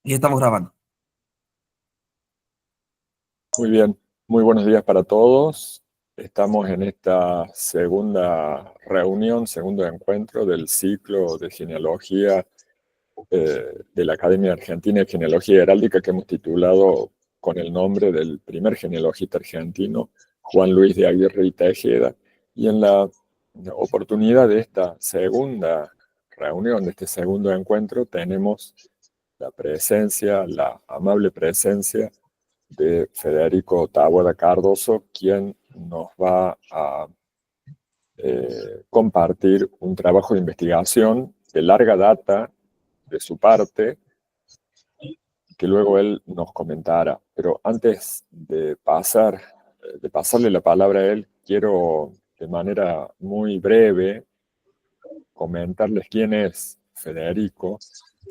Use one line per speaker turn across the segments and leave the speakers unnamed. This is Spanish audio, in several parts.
Y estamos grabando.
Muy bien, muy buenos días para todos. Estamos en esta segunda reunión, segundo encuentro del ciclo de genealogía de la Academia Argentina de Genealogía Heráldica que hemos titulado con el nombre del primer genealogista argentino, Juan Luis de Aguirre y Tejeda. Y en la oportunidad de esta segunda reunión, de este segundo encuentro, tenemos la presencia, la amable presencia de Federico Taboada Cardoso, quien nos va a compartir un trabajo de investigación de larga data de su parte, que luego él nos comentará. Pero antes de pasarle la palabra a él, quiero de manera muy breve comentarles quién es Federico.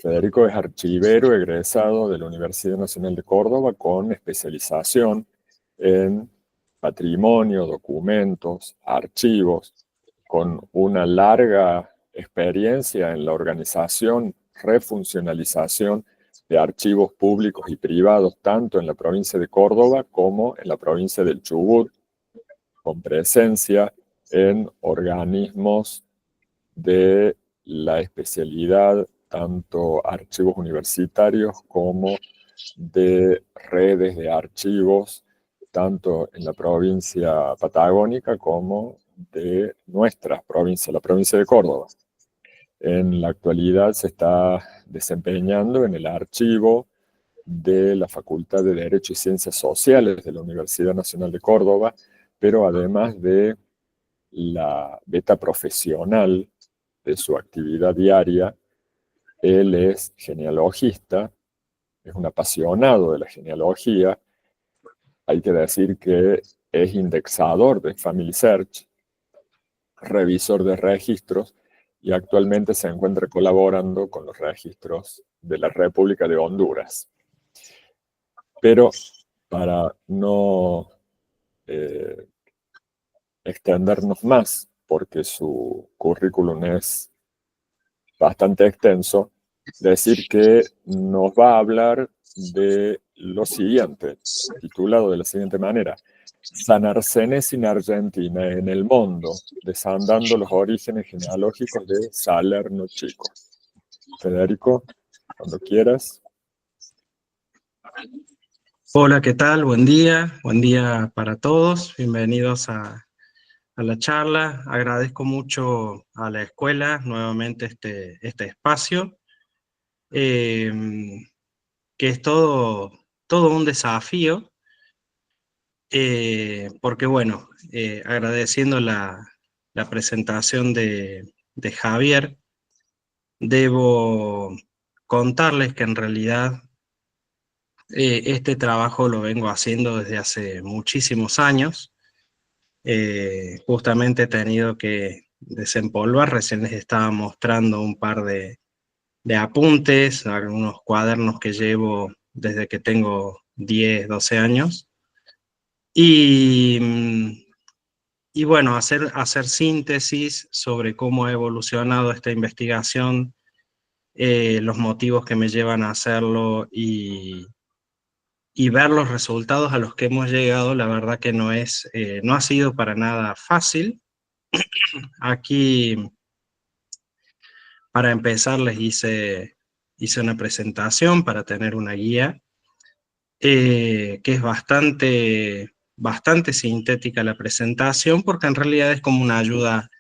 Federico es archivero egresado de la Universidad Nacional de Córdoba con especialización en patrimonio, documentos, archivos, con una larga experiencia en la organización, refuncionalización de archivos públicos y privados, tanto en la provincia de Córdoba como en la provincia del Chubut, con presencia en organismos de la especialidad, tanto archivos universitarios como de redes de archivos, tanto en la provincia patagónica como de nuestra provincia, la provincia de Córdoba. En la actualidad se está desempeñando en el archivo de la Facultad de Derecho y Ciencias Sociales de la Universidad Nacional de Córdoba, pero además de la beta profesional de su actividad diaria, él es genealogista, es un apasionado de la genealogía. Hay que decir que es indexador de Family Search, revisor de registros, y actualmente se encuentra colaborando con los registros de la República de Honduras. Pero para no extendernos más, porque su currículum es bastante extenso, decir que nos va a hablar de lo siguiente, titulado de la siguiente manera: Sanarsenes in Argentina, en el mundo, desandando los orígenes genealógicos de Salerno Chico. Federico, cuando quieras.
Hola, ¿qué tal? Buen día para todos. Bienvenidos a la charla. Agradezco mucho a la escuela nuevamente este espacio, eh, que es todo un desafío, porque bueno, agradeciendo la presentación de Javier, debo contarles que en realidad este trabajo lo vengo haciendo desde hace muchísimos años. Justamente he tenido que desempolvar, recién les estaba mostrando un par de apuntes, algunos cuadernos que llevo desde que tengo 10, 12 años. Y, y bueno, hacer síntesis sobre cómo ha evolucionado esta investigación, los motivos que me llevan a hacerlo y ver los resultados a los que hemos llegado, la verdad que no ha sido para nada fácil. Aquí, para empezar, hice una presentación para tener una guía, que es bastante sintética la presentación, porque en realidad es como una ayuda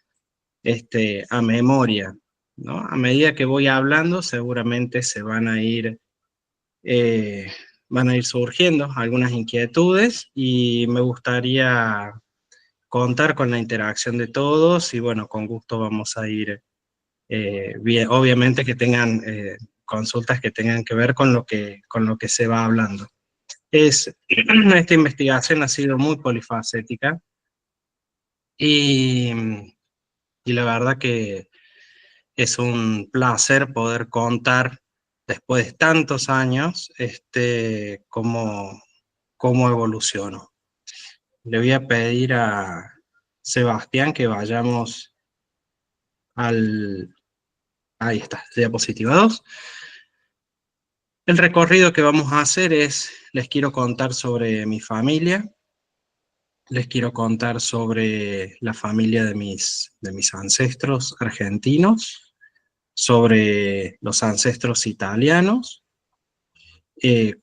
a memoria, ¿no? A medida que voy hablando, seguramente eh, van a ir surgiendo algunas inquietudes y me gustaría contar con la interacción de todos y bueno, con gusto vamos a ir bien, obviamente que tengan consultas que tengan que ver con lo que se va hablando. Esta investigación ha sido muy polifacética y, y la verdad que es un placer poder contar después de tantos años cómo evolucionó. Le voy a pedir a Sebastián que vayamos ahí está, diapositiva 2. El recorrido que vamos a hacer es, les quiero contar sobre mi familia, les quiero contar sobre la familia de mis ancestros argentinos, sobre los ancestros italianos,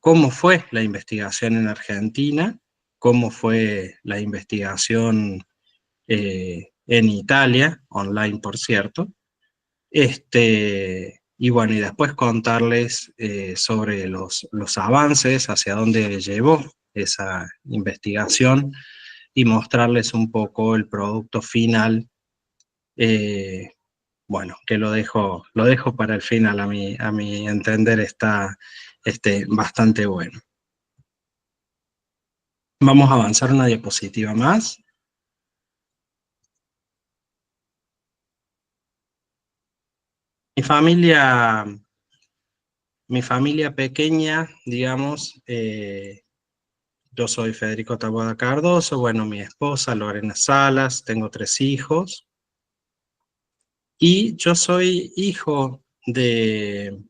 cómo fue la investigación en Argentina, cómo fue la investigación en Italia, online por cierto, y bueno, y después contarles sobre los avances, hacia dónde llevó esa investigación y mostrarles un poco el producto final. Bueno, que lo dejo para el final, a mi entender está bastante bueno. Vamos a avanzar una diapositiva más. Mi familia pequeña, digamos, yo soy Federico Taboada Cardoso, bueno, mi esposa Lorena Salas, tengo 3 hijos, y yo soy hijo de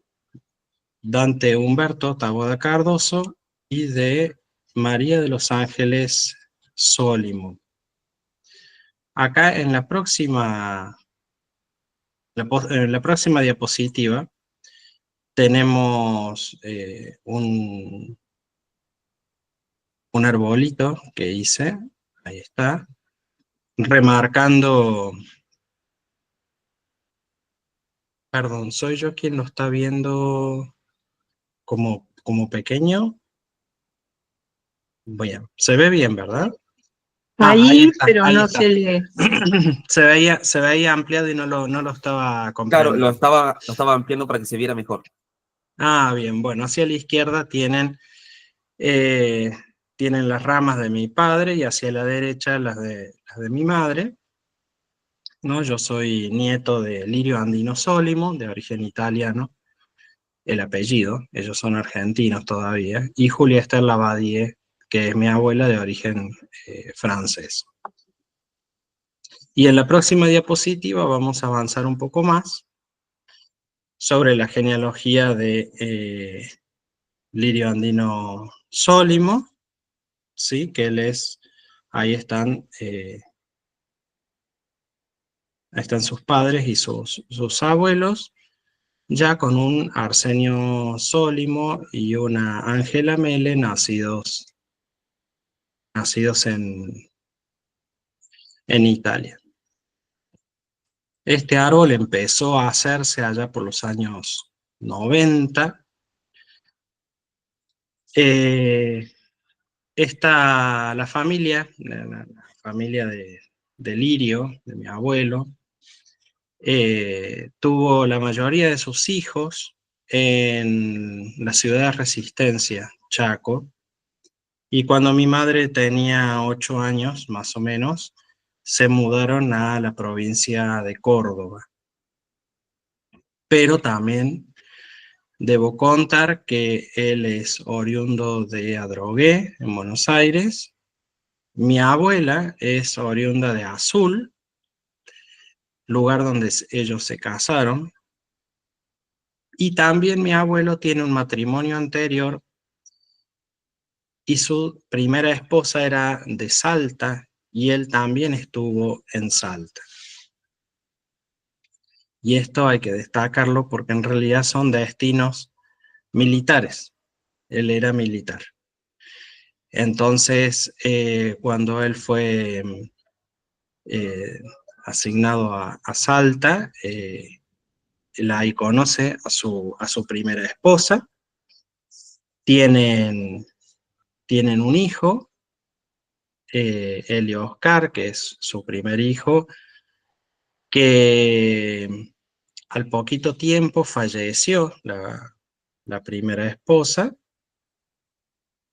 Dante Humberto Taboada Cardoso y de María de los Ángeles Sólimo. Acá en la próxima diapositiva tenemos un arbolito que hice, ahí está, remarcando, perdón, soy yo quien lo está viendo como pequeño. Bien, se ve bien, ¿verdad? Ahí
Ahí,
está,
pero
ahí
no
está.
se lee.
Se veía ampliado y no lo estaba
Claro,
comprendiendo.
lo estaba ampliando para que se viera mejor.
Bien, bueno, hacia la izquierda eh, tienen las ramas de mi padre y hacia la derecha las de mi madre, ¿no? Yo soy nieto de Lirio Andino Sólimo, de origen italiano, el apellido, ellos son argentinos todavía, y Julia Esther Lavadie, que es mi abuela de origen francés. Y en la próxima diapositiva vamos a avanzar un poco más sobre la genealogía de Lirio Andino Sólimo, ¿sí? Que él es, ahí están sus padres y sus abuelos, ya con un Arsenio Sólimo y una Ángela Mele nacidos en Italia. Este árbol empezó a hacerse allá por los años 90. La familia de Lirio, de mi abuelo, tuvo la mayoría de sus hijos en la ciudad de Resistencia, Chaco, y cuando mi madre tenía 8 años, más o menos, se mudaron a la provincia de Córdoba. Pero también debo contar que él es oriundo de Adrogué, en Buenos Aires. Mi abuela es oriunda de Azul, lugar donde ellos se casaron. Y también mi abuelo tiene un matrimonio anterior y su primera esposa era de Salta y él también estuvo en Salta. Y esto hay que destacarlo porque en realidad son destinos militares. Él era militar. Entonces, cuando él fue asignado a Salta, él ahí conoce a su primera esposa. Tienen un hijo, Helio Oscar, que es su primer hijo, que al poquito tiempo falleció la primera esposa,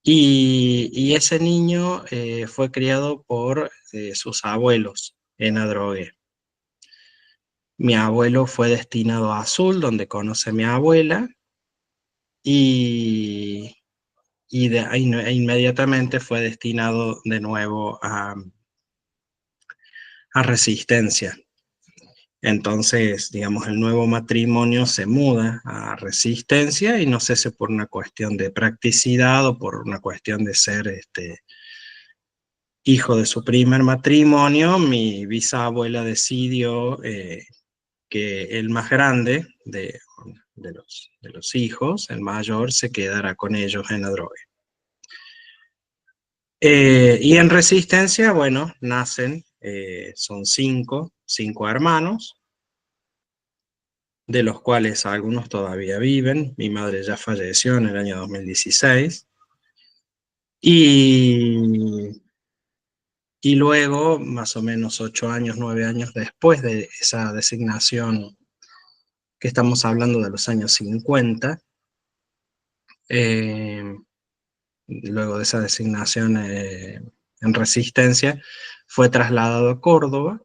y ese niño fue criado por sus abuelos en Adrogué. Mi abuelo fue destinado a Azul, donde conoce a mi abuela, y inmediatamente fue destinado de nuevo a Resistencia. Entonces, digamos, el nuevo matrimonio se muda a Resistencia y no sé si por una cuestión de practicidad o por una cuestión de ser hijo de su primer matrimonio, mi bisabuela decidió que el más grande de los hijos, el mayor, se quedara con ellos en Adrogué. Y en Resistencia, bueno, nacen, son cinco hermanos, de los cuales algunos todavía viven. Mi madre ya falleció en el año 2016. Y luego, más o menos 8 años, 9 años después de esa designación, que estamos hablando de los años 50, luego de esa designación en Resistencia, fue trasladado a Córdoba.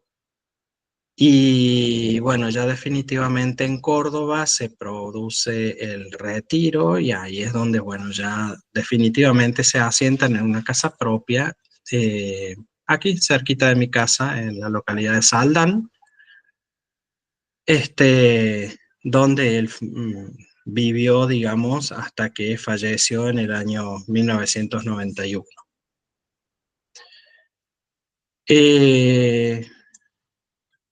Y bueno, ya definitivamente en Córdoba se produce el retiro y ahí es donde, bueno, ya definitivamente se asientan en una casa propia, aquí cerquita de mi casa, en la localidad de Saldán, donde él vivió, digamos, hasta que falleció en el año 1991.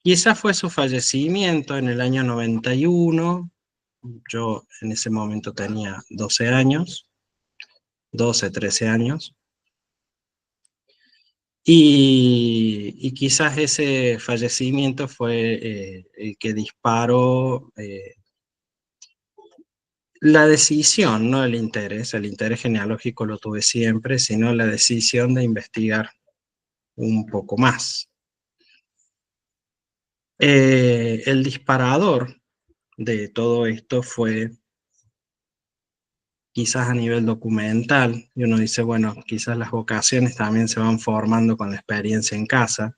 Quizá fue su fallecimiento en el año 91. Yo en ese momento tenía 12 años, 12, 13 años. Y quizás ese fallecimiento fue el que disparó la decisión, no el interés genealógico lo tuve siempre, sino la decisión de investigar un poco más. El disparador de todo esto fue quizás a nivel documental, y uno dice, bueno, quizás las vocaciones también se van formando con la experiencia en casa.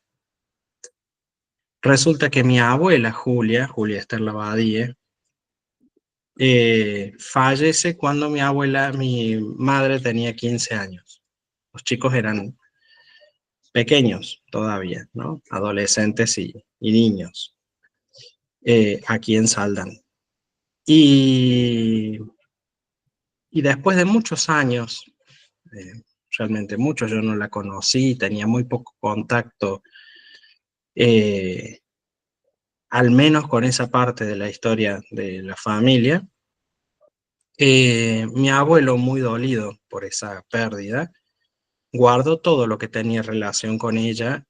Resulta que mi abuela, Julia Esther Lavadie, fallece cuando mi madre tenía 15 años. Los chicos eran pequeños todavía, ¿no? Adolescentes y niños, aquí en Saldán. Y después de muchos años, realmente muchos, yo no la conocí, tenía muy poco contacto, al menos con esa parte de la historia de la familia. Mi abuelo, muy dolido por esa pérdida, guardó todo lo que tenía relación con ella,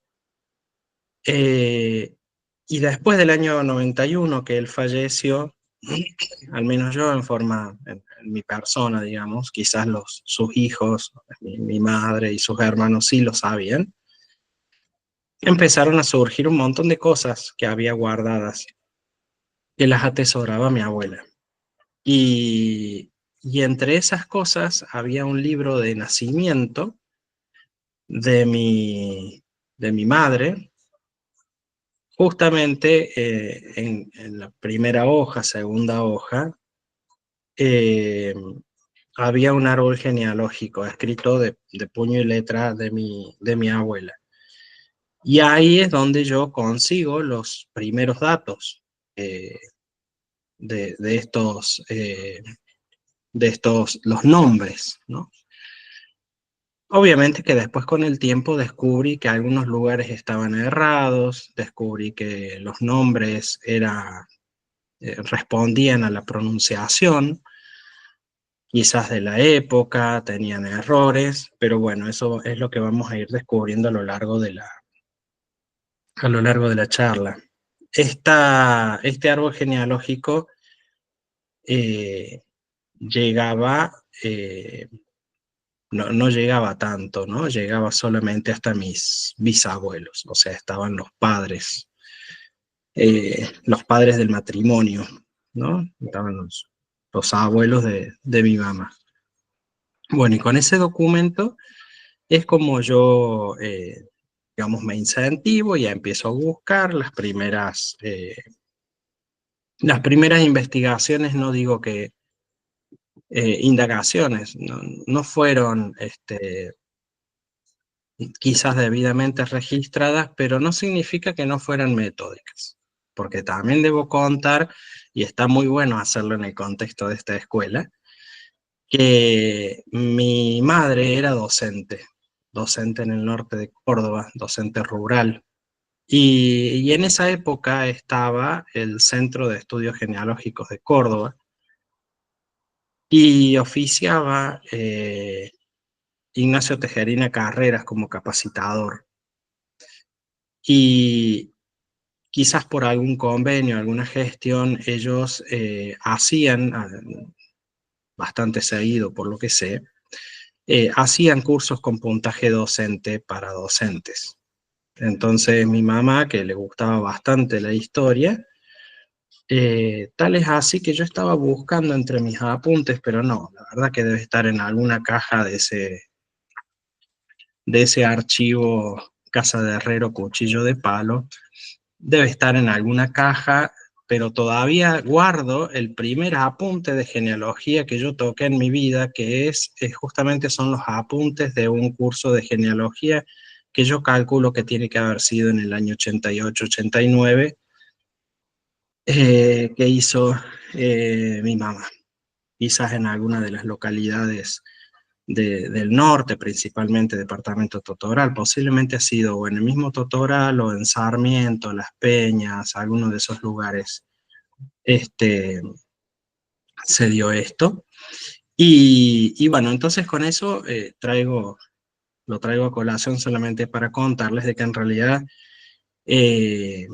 y después del año 91 que él falleció, al menos yo en mi persona, digamos, quizás sus hijos, mi madre y sus hermanos sí lo sabían, empezaron a surgir un montón de cosas que había guardadas, que las atesoraba mi abuela. Y entre esas cosas había un libro de nacimiento de mi madre. Justamente en la primera hoja, segunda hoja, había un árbol genealógico escrito de puño y letra de mi abuela. Y ahí es donde yo consigo los primeros datos de estos, los nombres, ¿no? Obviamente que después con el tiempo descubrí que algunos lugares estaban errados, descubrí que los nombres respondían a la pronunciación, quizás de la época, tenían errores, pero bueno, eso es lo que vamos a ir descubriendo a lo largo de la charla. Este árbol genealógico llegaba, no llegaba tanto, ¿no? Llegaba solamente hasta mis bisabuelos, o sea, estaban los padres del matrimonio, ¿no? Estaban los abuelos de mi mamá. Bueno, y con ese documento es como yo, digamos, me incentivo y ya empiezo a buscar las primeras investigaciones, no digo que indagaciones, no fueron quizás debidamente registradas, pero no significa que no fueran metódicas. porque también debo contar, y está muy bueno hacerlo en el contexto de esta escuela, que mi madre era docente en el norte de Córdoba, docente rural. Y en esa época estaba el Centro de Estudios Genealógicos de Córdoba y oficiaba Ignacio Tejerina Carreras como capacitador. Y quizás por algún convenio, alguna gestión, ellos hacían, bastante seguido por lo que sé, hacían cursos con puntaje docente para docentes. Entonces mi mamá, que le gustaba bastante la historia, tal es así que yo estaba buscando entre mis apuntes, pero no, la verdad que debe estar en alguna caja de ese archivo Casa de Herrero, Cuchillo de Palo, debe estar en alguna caja, pero todavía guardo el primer apunte de genealogía que yo toqué en mi vida, que justamente son los apuntes de un curso de genealogía que yo calculo que tiene que haber sido en el año 88-89, que hizo mi mamá, quizás en alguna de las localidades del norte, principalmente departamento Totoral, posiblemente ha sido o en el mismo Totoral o en Sarmiento, Las Peñas, alguno de esos lugares se dio esto. Y bueno, entonces con eso lo traigo a colación solamente para contarles de que en realidad, si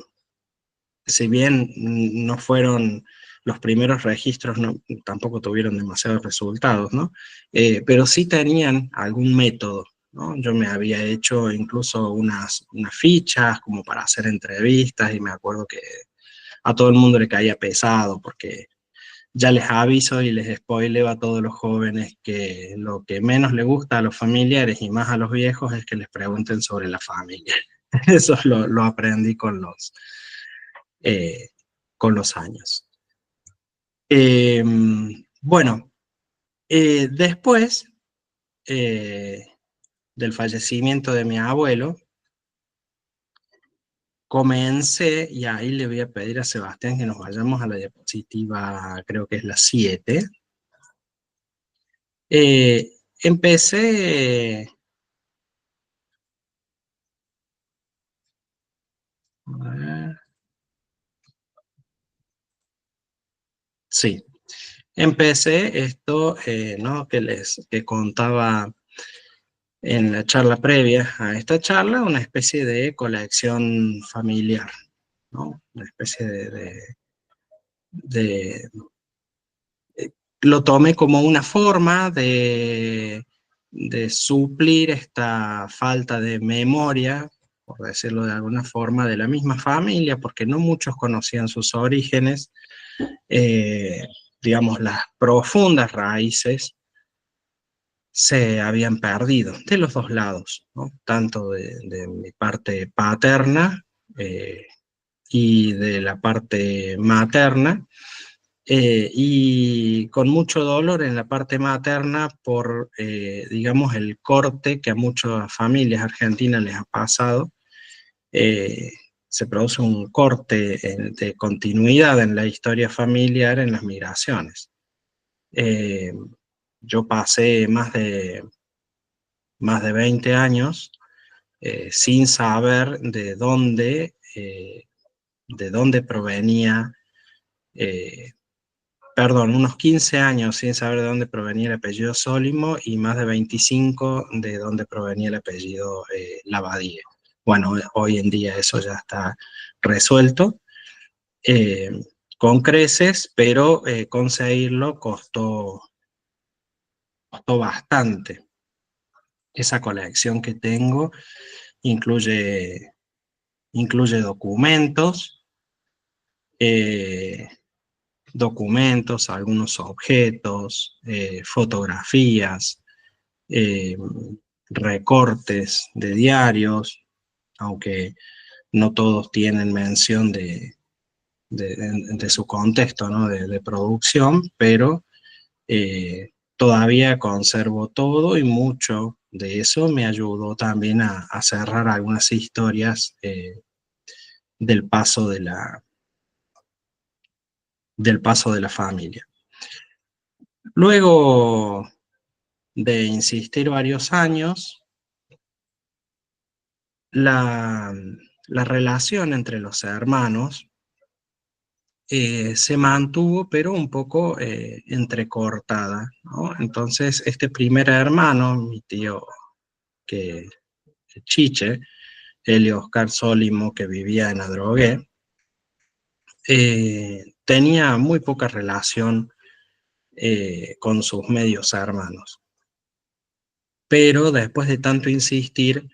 bien no fueron los primeros registros, tampoco tuvieron demasiados resultados, ¿no? Pero sí tenían algún método, ¿no? Yo me había hecho incluso unas fichas como para hacer entrevistas y me acuerdo que a todo el mundo le caía pesado porque ya les aviso y les spoileo a todos los jóvenes que lo que menos le gusta a los familiares y más a los viejos es que les pregunten sobre la familia. Eso lo aprendí eh, con los años. Bueno, después del fallecimiento de mi abuelo, comencé, y ahí le voy a pedir a Sebastián que nos vayamos a la diapositiva, creo que es la 7. Empecé, a ver, sí, empecé esto, ¿no? que contaba en la charla previa a esta charla, una especie de colección familiar, ¿no? Una especie de lo tomé como una forma de suplir esta falta de memoria, por decirlo de alguna forma, de la misma familia, porque no muchos conocían sus orígenes, eh, digamos, las profundas raíces se habían perdido de los dos lados, ¿no? Tanto de mi parte paterna y de la parte materna, y con mucho dolor en la parte materna por, digamos, el corte que a muchas familias argentinas les ha pasado. Se produce un corte de continuidad en la historia familiar en las migraciones. Yo pasé más de 20 años sin saber de dónde provenía, perdón, unos 15 años sin saber de dónde provenía el apellido Sólimo y más de 25 de dónde provenía el apellido Lavadie. Bueno, hoy en día eso ya está resuelto eh, con creces, pero conseguirlo costó bastante. Esa colección que tengo incluye documentos, algunos objetos, fotografías, recortes de diarios, aunque no todos tienen mención de su contexto, ¿no? de producción, pero todavía conservo todo y mucho de eso me ayudó también a cerrar algunas historias del paso del paso de la familia. Luego de insistir varios años, la relación entre los hermanos se mantuvo, pero un poco entrecortada, ¿no? Entonces, este primer hermano, mi tío Chiche, Helio Oscar Sólimo, que vivía en Adrogué, tenía muy poca relación con sus medios hermanos. Pero después de tanto insistir,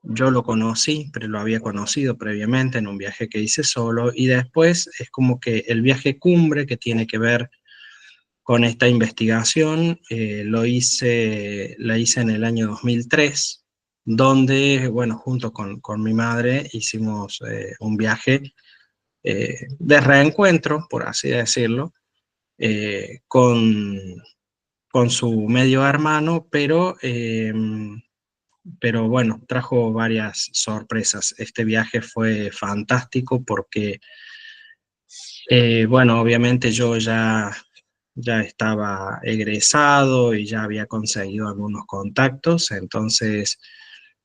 yo lo conocí, pero lo había conocido previamente en un viaje que hice solo, y después es como que el viaje cumbre que tiene que ver con esta investigación, la hice en el año 2003, donde, bueno, junto con mi madre hicimos un viaje de reencuentro, por así decirlo, con su medio hermano, pero bueno, trajo varias sorpresas. Este viaje fue fantástico porque, bueno, obviamente yo ya estaba egresado y ya había conseguido algunos contactos, entonces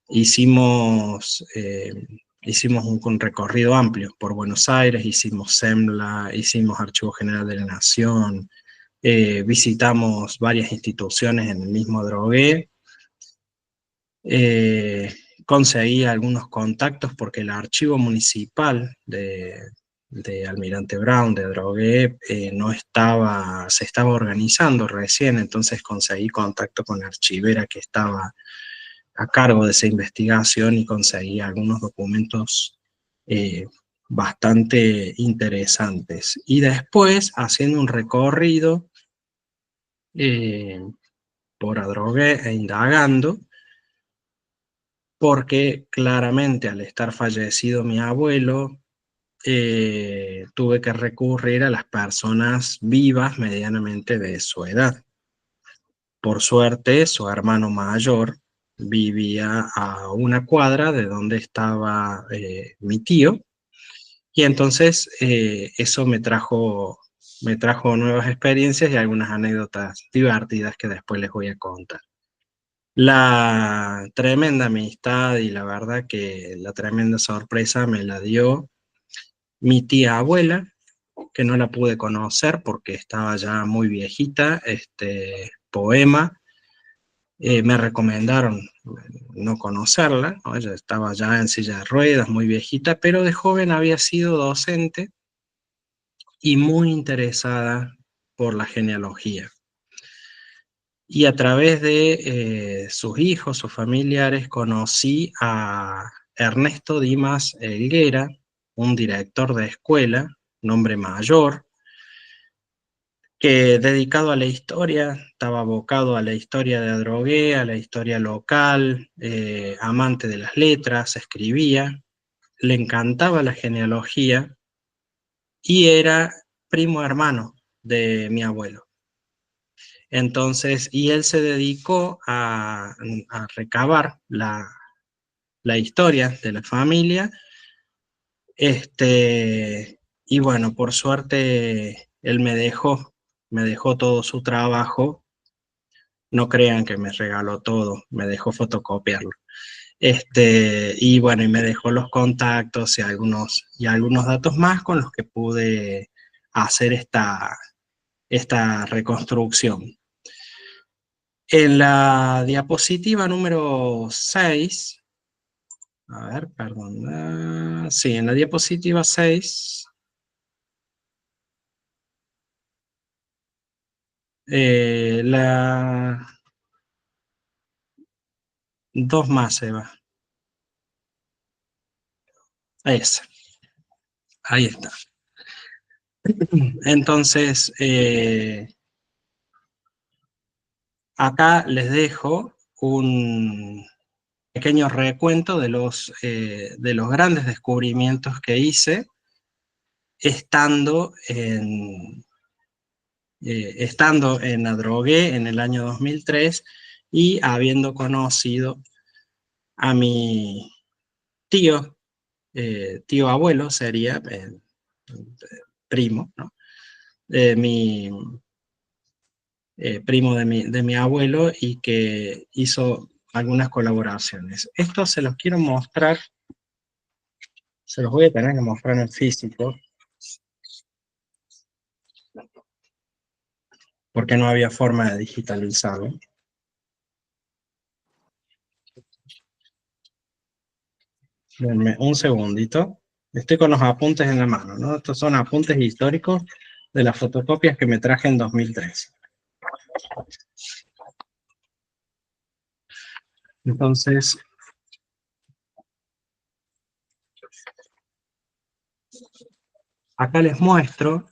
hicimos un recorrido amplio por Buenos Aires, hicimos SEMLA, hicimos Archivo General de la Nación, visitamos varias instituciones en el mismo Adrogué, conseguí algunos contactos porque el archivo municipal de Almirante Brown, de Adrogué, se estaba organizando recién, entonces conseguí contacto con la archivera que estaba a cargo de esa investigación y conseguí algunos documentos bastante interesantes. Y después, haciendo un recorrido por Adrogué e indagando, porque claramente al estar fallecido mi abuelo, tuve que recurrir a las personas vivas medianamente de su edad. Por suerte, su hermano mayor vivía a una cuadra de donde estaba mi tío, y entonces eso me trajo nuevas experiencias y algunas anécdotas divertidas que después les voy a contar. La tremenda amistad y la verdad que la tremenda sorpresa me la dio mi tía abuela, que no la pude conocer porque estaba ya muy viejita, Poema. Me recomendaron no conocerla, ¿no? Ella estaba ya en silla de ruedas, muy viejita, pero de joven había sido docente y muy interesada por la genealogía. Y a través de sus hijos, sus familiares, conocí a Ernesto Dimas Helguera, un director de escuela, un hombre mayor, que dedicado a la historia, estaba abocado a la historia de Adrogué, a la historia local, amante de las letras, escribía, le encantaba la genealogía y era primo hermano de mi abuelo. Entonces, y él se dedicó a recabar la historia de la familia, y bueno, por suerte él me dejó todo su trabajo. No crean que me regaló todo, me dejó fotocopiarlo. Y bueno, y me dejó los contactos y algunos datos más con los que pude hacer esta reconstrucción. En la diapositiva número 6, a ver, perdón, sí, en la diapositiva 6, dos más, Eva. Esa, ahí está. Entonces, acá les dejo un pequeño recuento de los grandes descubrimientos que hice estando en Adrogué en el año 2003 y habiendo conocido a mi tío abuelo, sería primo, ¿no? Primo de mi abuelo, y que hizo algunas colaboraciones. Esto se los quiero mostrar, se los voy a tener que mostrar en físico, porque no había forma de digitalizarlo. Denme un segundito. Estoy con los apuntes en la mano, ¿no? Estos son apuntes históricos de las fotocopias que me traje en 2013. Entonces, acá les muestro,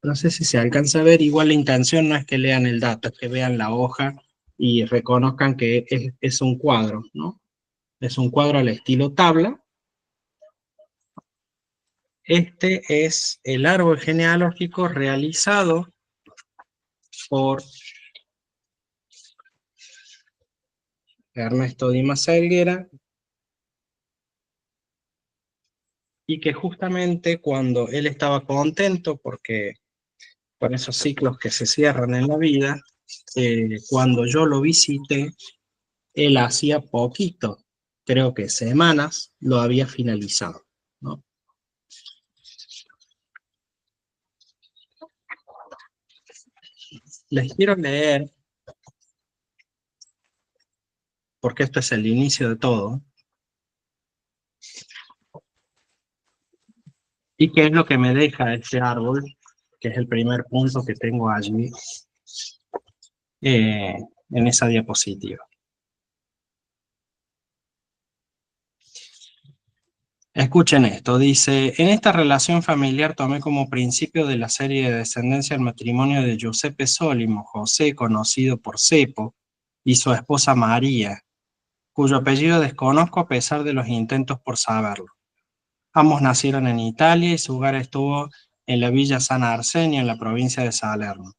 no sé si se alcanza a ver, igual la intención no es que lean el dato, es que vean la hoja y reconozcan que es un cuadro, ¿no? Es un cuadro al estilo tabla. Este es el árbol genealógico realizado por Ernesto Dimas Helguera, y que justamente cuando él estaba contento, porque con esos ciclos que se cierran en la vida, cuando yo lo visité, él hacía poquito, creo que semanas, lo había finalizado, ¿no? Les quiero leer, porque esto es el inicio de todo, y qué es lo que me deja este árbol, que es el primer punto que tengo allí en esa diapositiva. Escuchen esto, dice: en esta relación familiar tomé como principio de la serie de descendencia el matrimonio de Giuseppe Solimo, José, conocido por Cepo, y su esposa María, cuyo apellido desconozco a pesar de los intentos por saberlo. Ambos nacieron en Italia y su hogar estuvo en la villa San Arsenio, en la provincia de Salerno.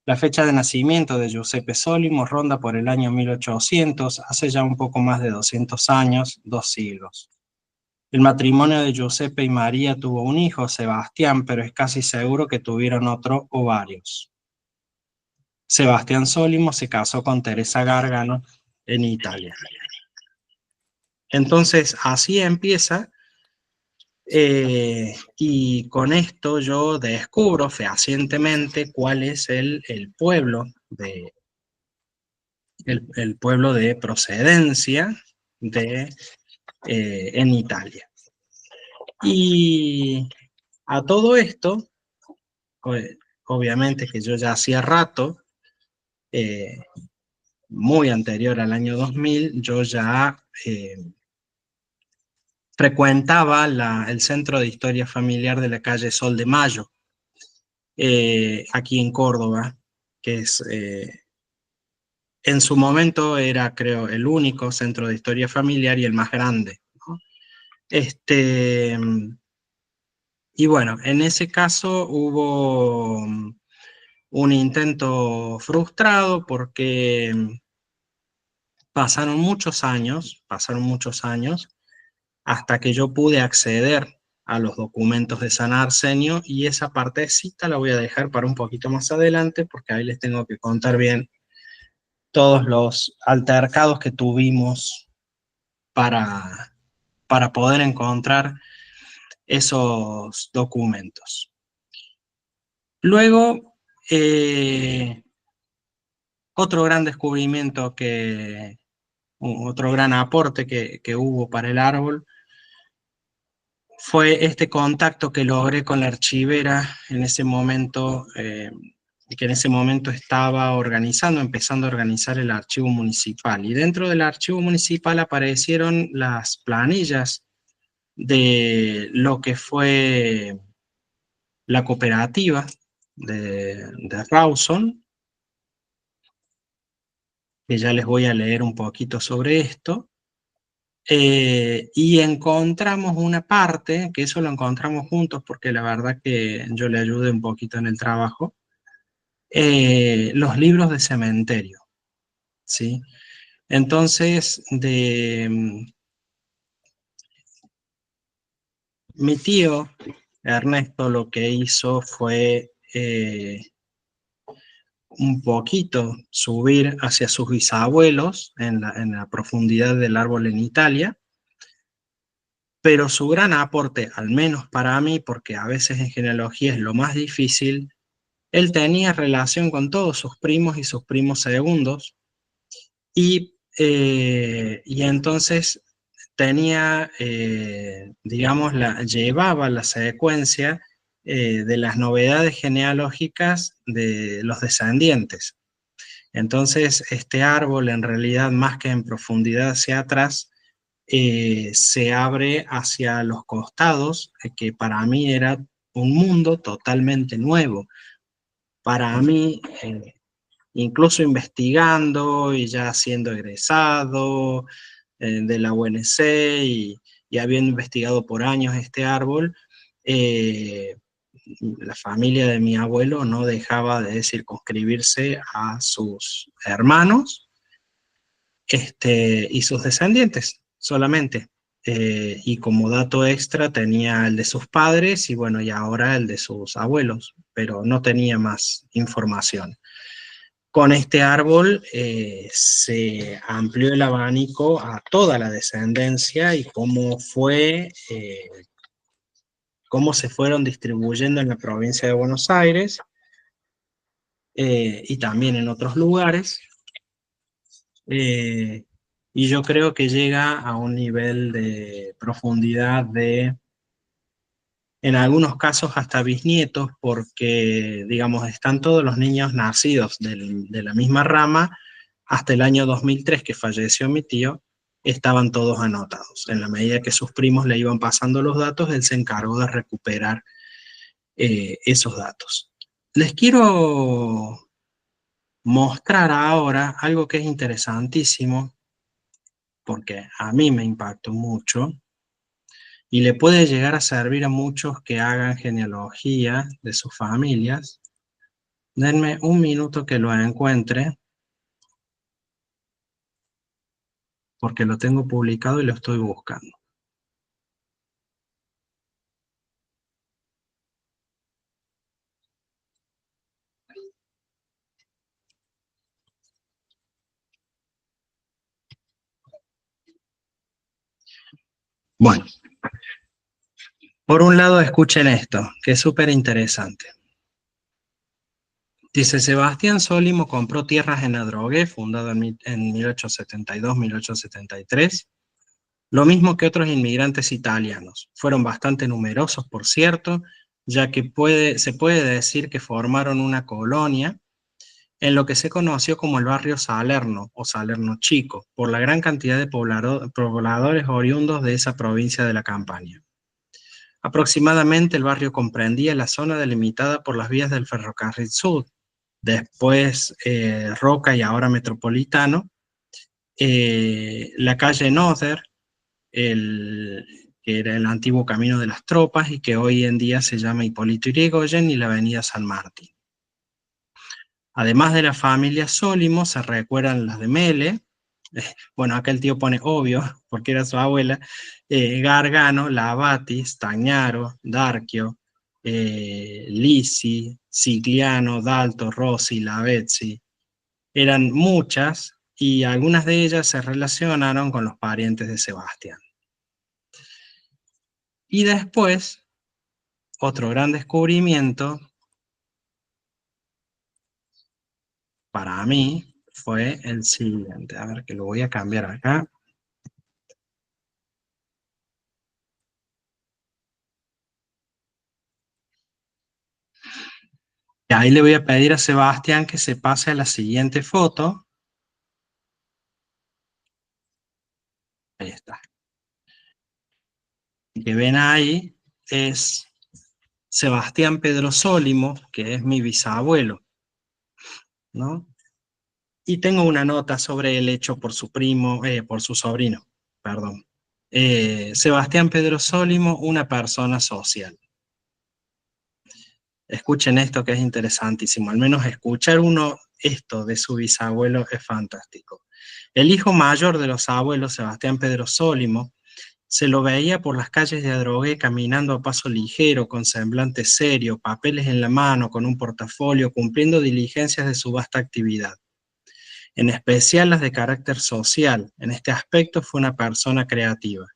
La fecha de nacimiento de Giuseppe Solimo ronda por el año 1800, hace ya un poco más de 200 años, 2 siglos. El matrimonio de Giuseppe y María tuvo un hijo, Sebastián, pero es casi seguro que tuvieron otro o varios. Sebastián Solimo se casó con Teresa Gargano en Italia. Entonces, así empieza, y con esto yo descubro fehacientemente cuál es el pueblo el pueblo de procedencia en Italia. Y a todo esto, obviamente que yo ya hacía rato, muy anterior al año 2000, yo ya frecuentaba el Centro de Historia Familiar de la calle Sol de Mayo, aquí en Córdoba, que es, en su momento era, creo, el único centro de historia familiar y el más grande, ¿no? Y bueno, en ese caso hubo un intento frustrado porque pasaron muchos años, hasta que yo pude acceder a los documentos de San Arsenio, y esa partecita la voy a dejar para un poquito más adelante, porque ahí les tengo que contar bien todos los altercados que tuvimos para poder encontrar esos documentos. Luego, otro gran descubrimiento, otro gran aporte que hubo para el árbol, fue este contacto que logré con la archivera en ese momento, que en ese momento estaba empezando a organizar el archivo municipal. Y dentro del archivo municipal aparecieron las planillas de lo que fue la cooperativa de Rawson, que ya les voy a leer un poquito sobre esto. Y encontramos una parte, que eso lo encontramos juntos porque la verdad que yo le ayudé un poquito en el trabajo, los libros de cementerio, ¿sí? Entonces, mi tío Ernesto lo que hizo fue un poquito subir hacia sus bisabuelos en la profundidad del árbol en Italia, pero su gran aporte, al menos para mí, porque a veces en genealogía es lo más difícil, él tenía relación con todos sus primos y sus primos segundos, y entonces tenía, digamos, llevaba la secuencia de las novedades genealógicas de los descendientes. Entonces, este árbol, en realidad, más que en profundidad hacia atrás, se abre hacia los costados, que para mí era un mundo totalmente nuevo. Para mí, incluso investigando y ya siendo egresado de la UNC y habiendo investigado por años este árbol, la familia de mi abuelo no dejaba de circunscribirse a sus hermanos y sus descendientes solamente. Y como dato extra tenía el de sus padres y bueno, y ahora el de sus abuelos, pero no tenía más información. Con este árbol se amplió el abanico a toda la descendencia y cómo se fueron distribuyendo en la provincia de Buenos Aires y también en otros lugares. Y yo creo que llega a un nivel de profundidad en algunos casos hasta bisnietos, porque, digamos, están todos los niños nacidos de la misma rama, hasta el año 2003 que falleció mi tío, estaban todos anotados. En la medida que sus primos le iban pasando los datos, él se encargó de recuperar esos datos. Les quiero mostrar ahora algo que es interesantísimo, porque a mí me impactó mucho, y le puede llegar a servir a muchos que hagan genealogía de sus familias. Denme un minuto que lo encuentre, porque lo tengo publicado y lo estoy buscando. Bueno, por un lado escuchen esto, que es súper interesante. Dice, Sebastián Sólimo compró tierras en Adrogué, fundado en 1872-1873, lo mismo que otros inmigrantes italianos. Fueron bastante numerosos, por cierto, ya que se puede decir que formaron una colonia en lo que se conoció como el barrio Salerno o Salerno Chico, por la gran cantidad de pobladores oriundos de esa provincia de la Campania. Aproximadamente el barrio comprendía la zona delimitada por las vías del Ferrocarril Sud, después Roca y ahora Metropolitano, la calle Noder, que era el antiguo camino de las tropas y que hoy en día se llama Hipólito Yrigoyen, y la avenida San Martín. Además de la familia Sólimo, se recuerdan las de Mele, bueno, acá el tío pone obvio, porque era su abuela, Gargano, Lavati, Stagnaro, Darchio, Lisi, Sigliano, Dalto, Rossi, Lavezzi. Eran muchas y algunas de ellas se relacionaron con los parientes de Sebastián. Y después, otro gran descubrimiento para mí fue el siguiente. A ver, que lo voy a cambiar acá. Y ahí le voy a pedir a Sebastián que se pase a la siguiente foto. Ahí está. Lo que ven ahí es Sebastián Pedro Sólimo, que es mi bisabuelo, ¿no? Y tengo una nota sobre el hecho por su primo, por su sobrino, perdón. Sebastián Pedro Sólimo, una persona social. Escuchen esto que es interesantísimo, al menos escuchar esto de su bisabuelo es fantástico. El hijo mayor de los abuelos, Sebastián Pedro Sólimo, Se lo veía por las calles de Adrogué caminando a paso ligero, con semblante serio, papeles en la mano, con un portafolio, cumpliendo diligencias de su vasta actividad. En especial las de carácter social. En este aspecto fue una persona creativa.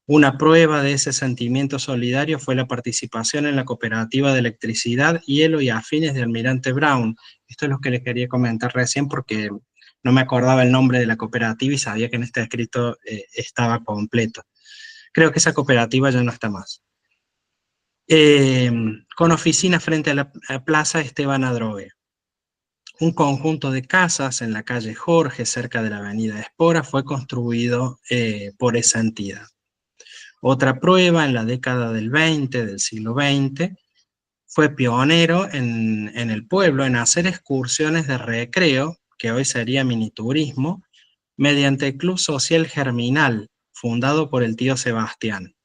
Una prueba de ese sentimiento solidario fue la participación en la cooperativa de electricidad, hielo y afines de Almirante Brown. Esto es lo que les quería comentar recién porque no me acordaba el nombre de la cooperativa y sabía que en este escrito estaba completo. Creo que esa cooperativa ya no está más. Con oficina frente a la Plaza Esteban Adrogué. Un conjunto de casas en la calle Jorge, cerca de la avenida Espora, fue construido por esa entidad. Otra prueba, en la década del siglo XX, fue pionero en el pueblo en hacer excursiones de recreo, que hoy sería miniturismo, mediante el Club Social Germinal, fundado por el tío Sebastián.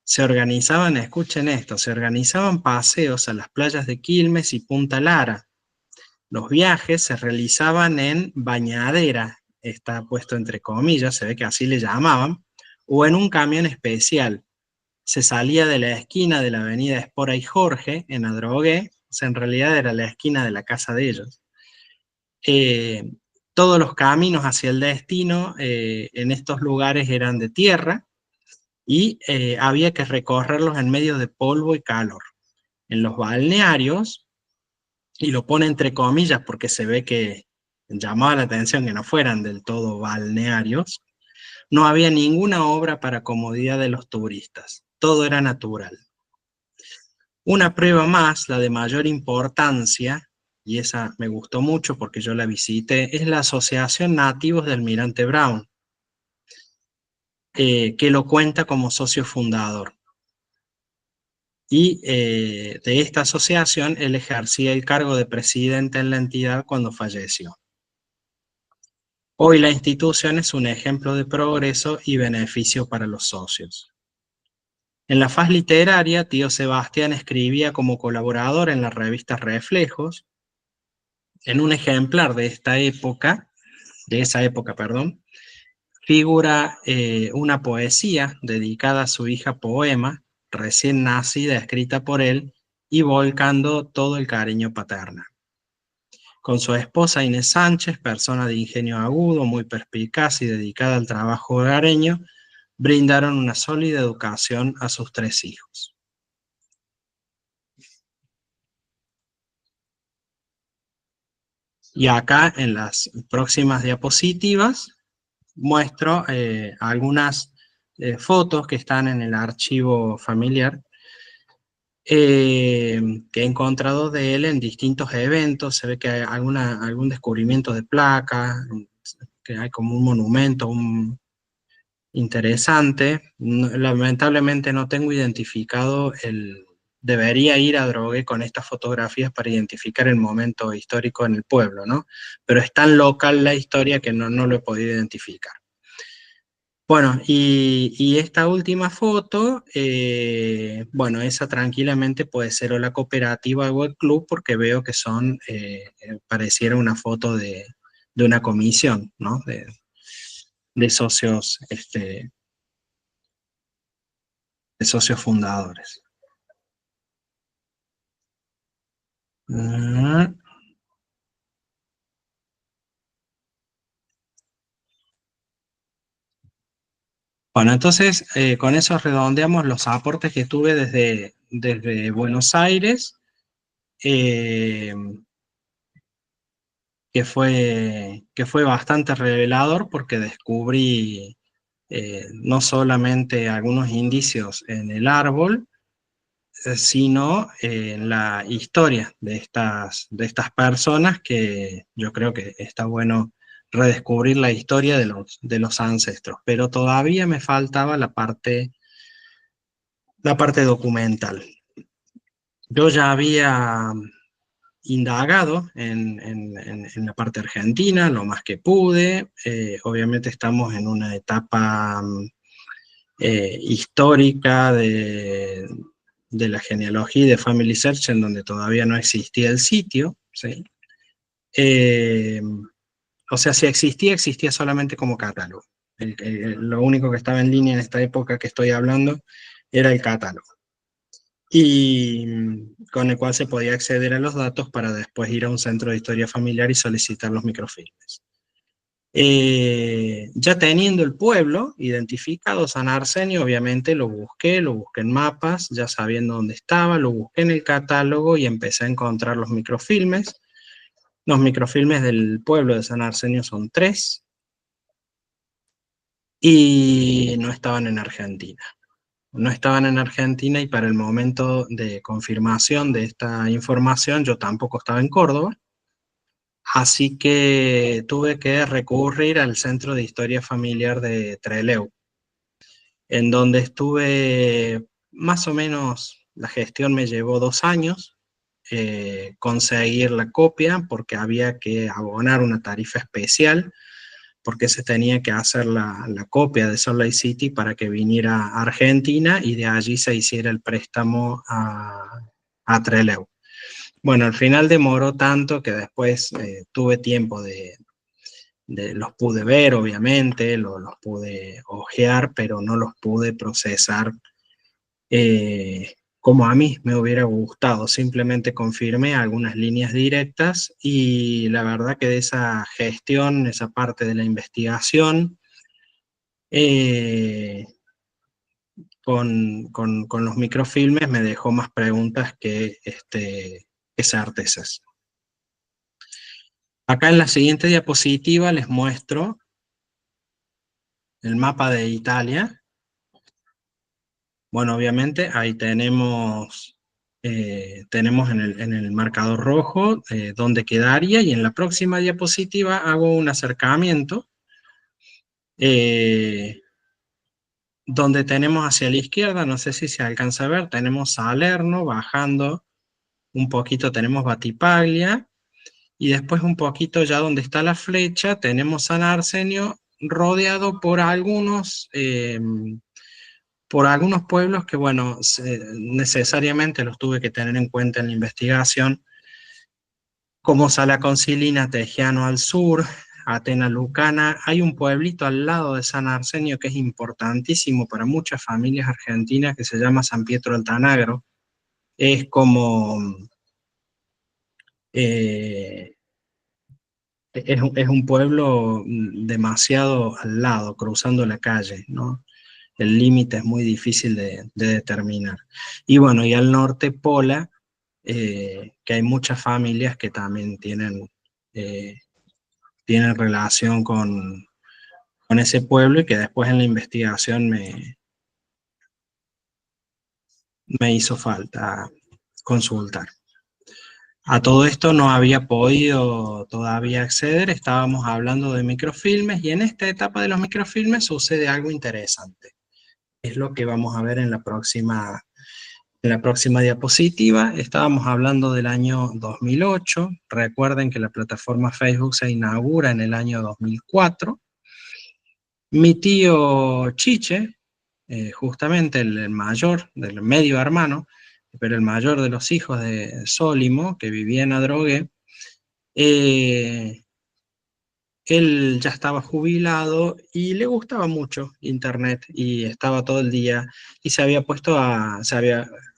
Se organizaban, escuchen esto, se organizaban paseos a las playas de Quilmes y Punta Lara. Los viajes se realizaban en bañadera, está puesto entre comillas, se ve que así le llamaban, o en un camión especial. Se salía de la esquina de la avenida Espora y Jorge, en Adrogué, o sea, en realidad era la esquina de la casa de ellos. Todos los caminos hacia el destino en estos lugares eran de tierra y había que recorrerlos en medio de polvo y calor. En los balnearios, y lo pone entre comillas porque se ve que llamaba la atención que no fueran del todo balnearios, no había ninguna obra para comodidad de los turistas. Todo era natural. Una prueba más, la de mayor importancia, y esa me gustó mucho porque yo la visité, es la Asociación Nativos de Almirante Brown, que lo cuenta como socio fundador. Y de esta asociación él ejercía el cargo de presidente en la entidad cuando falleció. Hoy la institución es un ejemplo de progreso y beneficio para los socios. En la faz literaria, tío Sebastián escribía como colaborador en la revista Reflejos. En un ejemplar de esa época, figura una poesía dedicada a su hija Poema, recién nacida, escrita por él, y volcando todo el cariño paterno. Con su esposa Inés Sánchez, persona de ingenio agudo, muy perspicaz y dedicada al trabajo hogareño, brindaron una sólida educación a sus 3 hijos. Y acá en las próximas diapositivas muestro algunas fotos que están en el archivo familiar que he encontrado de él en distintos eventos. Se ve que hay algún descubrimiento de placa, que hay como un monumento interesante. Lamentablemente no tengo identificado debería ir a Adrogué con estas fotografías para identificar el momento histórico en el pueblo, ¿no? Pero es tan local la historia que no lo he podido identificar. Bueno, y esta última foto, bueno, esa tranquilamente puede ser o la cooperativa o el club, porque veo que pareciera una foto de una comisión, ¿no? De socios, de socios fundadores. Bueno, entonces con eso redondeamos los aportes que tuve desde Buenos Aires, que fue bastante revelador porque descubrí no solamente algunos indicios en el árbol, sino en la historia de estas personas, que yo creo que está bueno redescubrir la historia de los ancestros, pero todavía me faltaba la parte documental. Yo ya había indagado en la parte argentina lo más que pude. Obviamente estamos en una etapa histórica de la genealogía y de Family Search, en donde todavía no existía el sitio, ¿sí? O sea, si existía solamente como catálogo. Lo único que estaba en línea en esta época que estoy hablando era el catálogo. Y con el cual se podía acceder a los datos para después ir a un centro de historia familiar y solicitar los microfilmes. Ya teniendo el pueblo identificado, San Arsenio, obviamente lo busqué en mapas, ya sabiendo dónde estaba, lo busqué en el catálogo y empecé a encontrar los microfilmes. Los microfilmes del pueblo de San Arsenio son 3 y no estaban en Argentina. No estaban en Argentina y para el momento de confirmación de esta información yo tampoco estaba en Córdoba. Así que tuve que recurrir al Centro de Historia Familiar de Trelew, en donde estuve más o menos, la gestión me llevó 2 años, conseguir la copia porque había que abonar una tarifa especial, porque se tenía que hacer la copia de Salt Lake City para que viniera a Argentina y de allí se hiciera el préstamo a Trelew. Bueno, al final demoró tanto que después tuve tiempo los pude ver, obviamente, los pude hojear, pero no los pude procesar como a mí me hubiera gustado. Simplemente confirmé algunas líneas directas y la verdad que de esa gestión, esa parte de la investigación, eh, con los microfilmes me dejó más preguntas que certezas. Acá en la siguiente diapositiva les muestro el mapa de Italia. Bueno, obviamente ahí tenemos en el marcador rojo dónde quedaría, y en la próxima diapositiva hago un acercamiento donde tenemos hacia la izquierda, no sé si se alcanza a ver, tenemos Salerno, bajando un poquito tenemos Battipaglia, y después un poquito ya donde está la flecha tenemos San Arsenio, rodeado por algunos pueblos que, bueno, necesariamente los tuve que tener en cuenta en la investigación, como Sala Concilina, Tejiano al sur, Atena Lucana. Hay un pueblito al lado de San Arsenio que es importantísimo para muchas familias argentinas que se llama San Pietro Altanagro. Es como... es un pueblo demasiado al lado, cruzando la calle, ¿no? El límite es muy difícil de determinar. Y bueno, y al norte Pola, que hay muchas familias que también tienen relación con ese pueblo y que después en la investigación me hizo falta consultar. A todo esto no había podido todavía acceder, estábamos hablando de microfilmes y en esta etapa de los microfilmes sucede algo interesante. Es lo que vamos a ver en la próxima diapositiva. Estábamos hablando del año 2008. Recuerden que la plataforma Facebook se inaugura en el año 2004. Mi tío Chiche, justamente el mayor, del medio hermano, pero el mayor de los hijos de Sólimo, que vivía en Adrogué, él ya estaba jubilado y le gustaba mucho internet y estaba todo el día y se había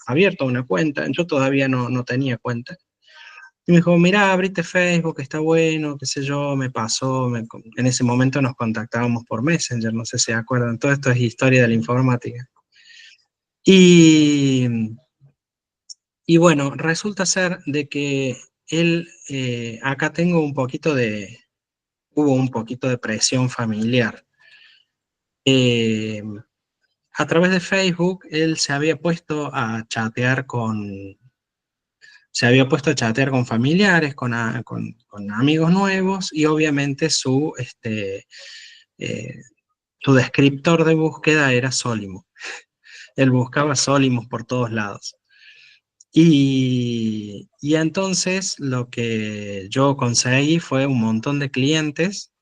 abierto una cuenta. Yo todavía no tenía cuenta. Y me dijo, mira, abrite Facebook, está bueno, qué sé yo, me pasó. En ese momento nos contactábamos por Messenger, no sé si se acuerdan. Todo esto es historia de la informática. Y bueno, resulta ser de que él, acá tengo hubo un poquito de presión familiar. A través de Facebook, él se había puesto a chatear con familiares, con amigos nuevos, y obviamente su descriptor de búsqueda era Sólimo. Él buscaba Sólimos por todos lados. Y entonces lo que yo conseguí fue un montón de clientes,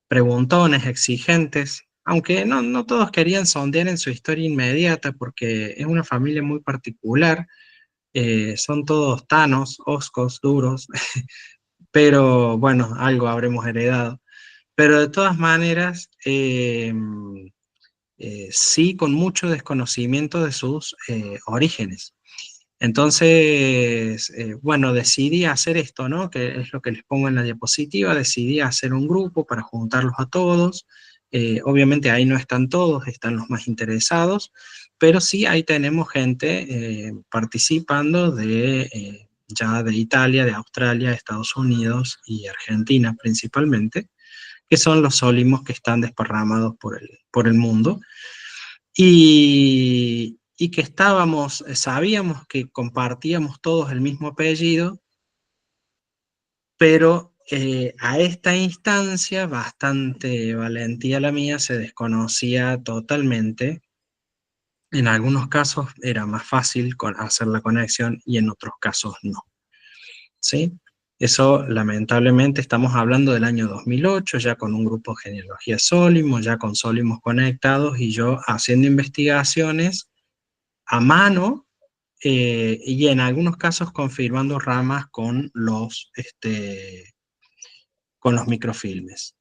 preguntones, exigentes, aunque no todos querían sondear en su historia inmediata porque es una familia muy particular, son todos tanos, oscos, duros, pero bueno, algo habremos heredado. pero de todas maneras, sí con mucho desconocimiento de sus orígenes. Entonces, bueno, decidí hacer esto, ¿no? Que es lo que les pongo en la diapositiva. Decidí hacer un grupo para juntarlos a todos. Obviamente ahí no están todos, están los más interesados, pero sí ahí tenemos gente participando ya de Italia, de Australia, Estados Unidos y Argentina principalmente, que son los sólimos que están desparramados por el mundo. Y que sabíamos que compartíamos todos el mismo apellido, pero a esta instancia, bastante valentía la mía, se desconocía totalmente. En algunos casos era más fácil hacer la conexión y en otros casos no, ¿sí? Eso, lamentablemente, estamos hablando del año 2008, ya con un grupo de genealogía Sólimo, ya con Sólimos conectados y yo haciendo investigaciones a mano y en algunos casos confirmando ramas con los microfilmes.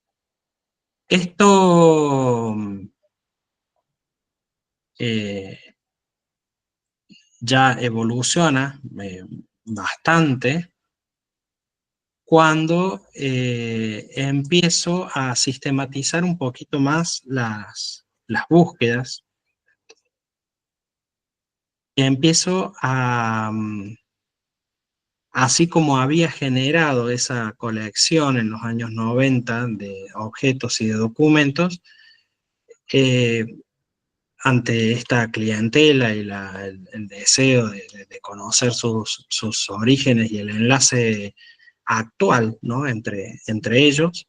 Esto ya evoluciona bastante cuando empiezo a sistematizar un poquito más las búsquedas y empiezo así como había generado esa colección en los años 90 de objetos y de documentos, eh, ante esta clientela y el deseo de conocer sus orígenes y el enlace actual, ¿no? entre ellos,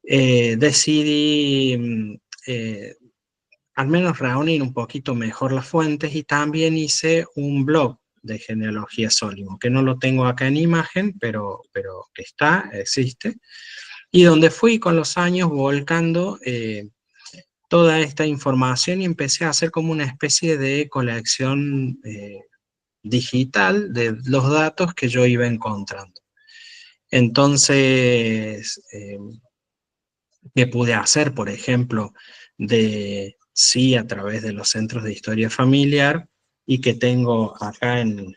decidí al menos reunir un poquito mejor las fuentes y también hice un blog de genealogía Sólimo, que no lo tengo acá en imagen, pero que existe, y donde fui con los años volcando toda esta información y empecé a hacer como una especie de colección digital de los datos que yo iba encontrando. Entonces, ¿qué pude hacer? Por ejemplo, sí, a través de los centros de historia familiar, y que tengo acá en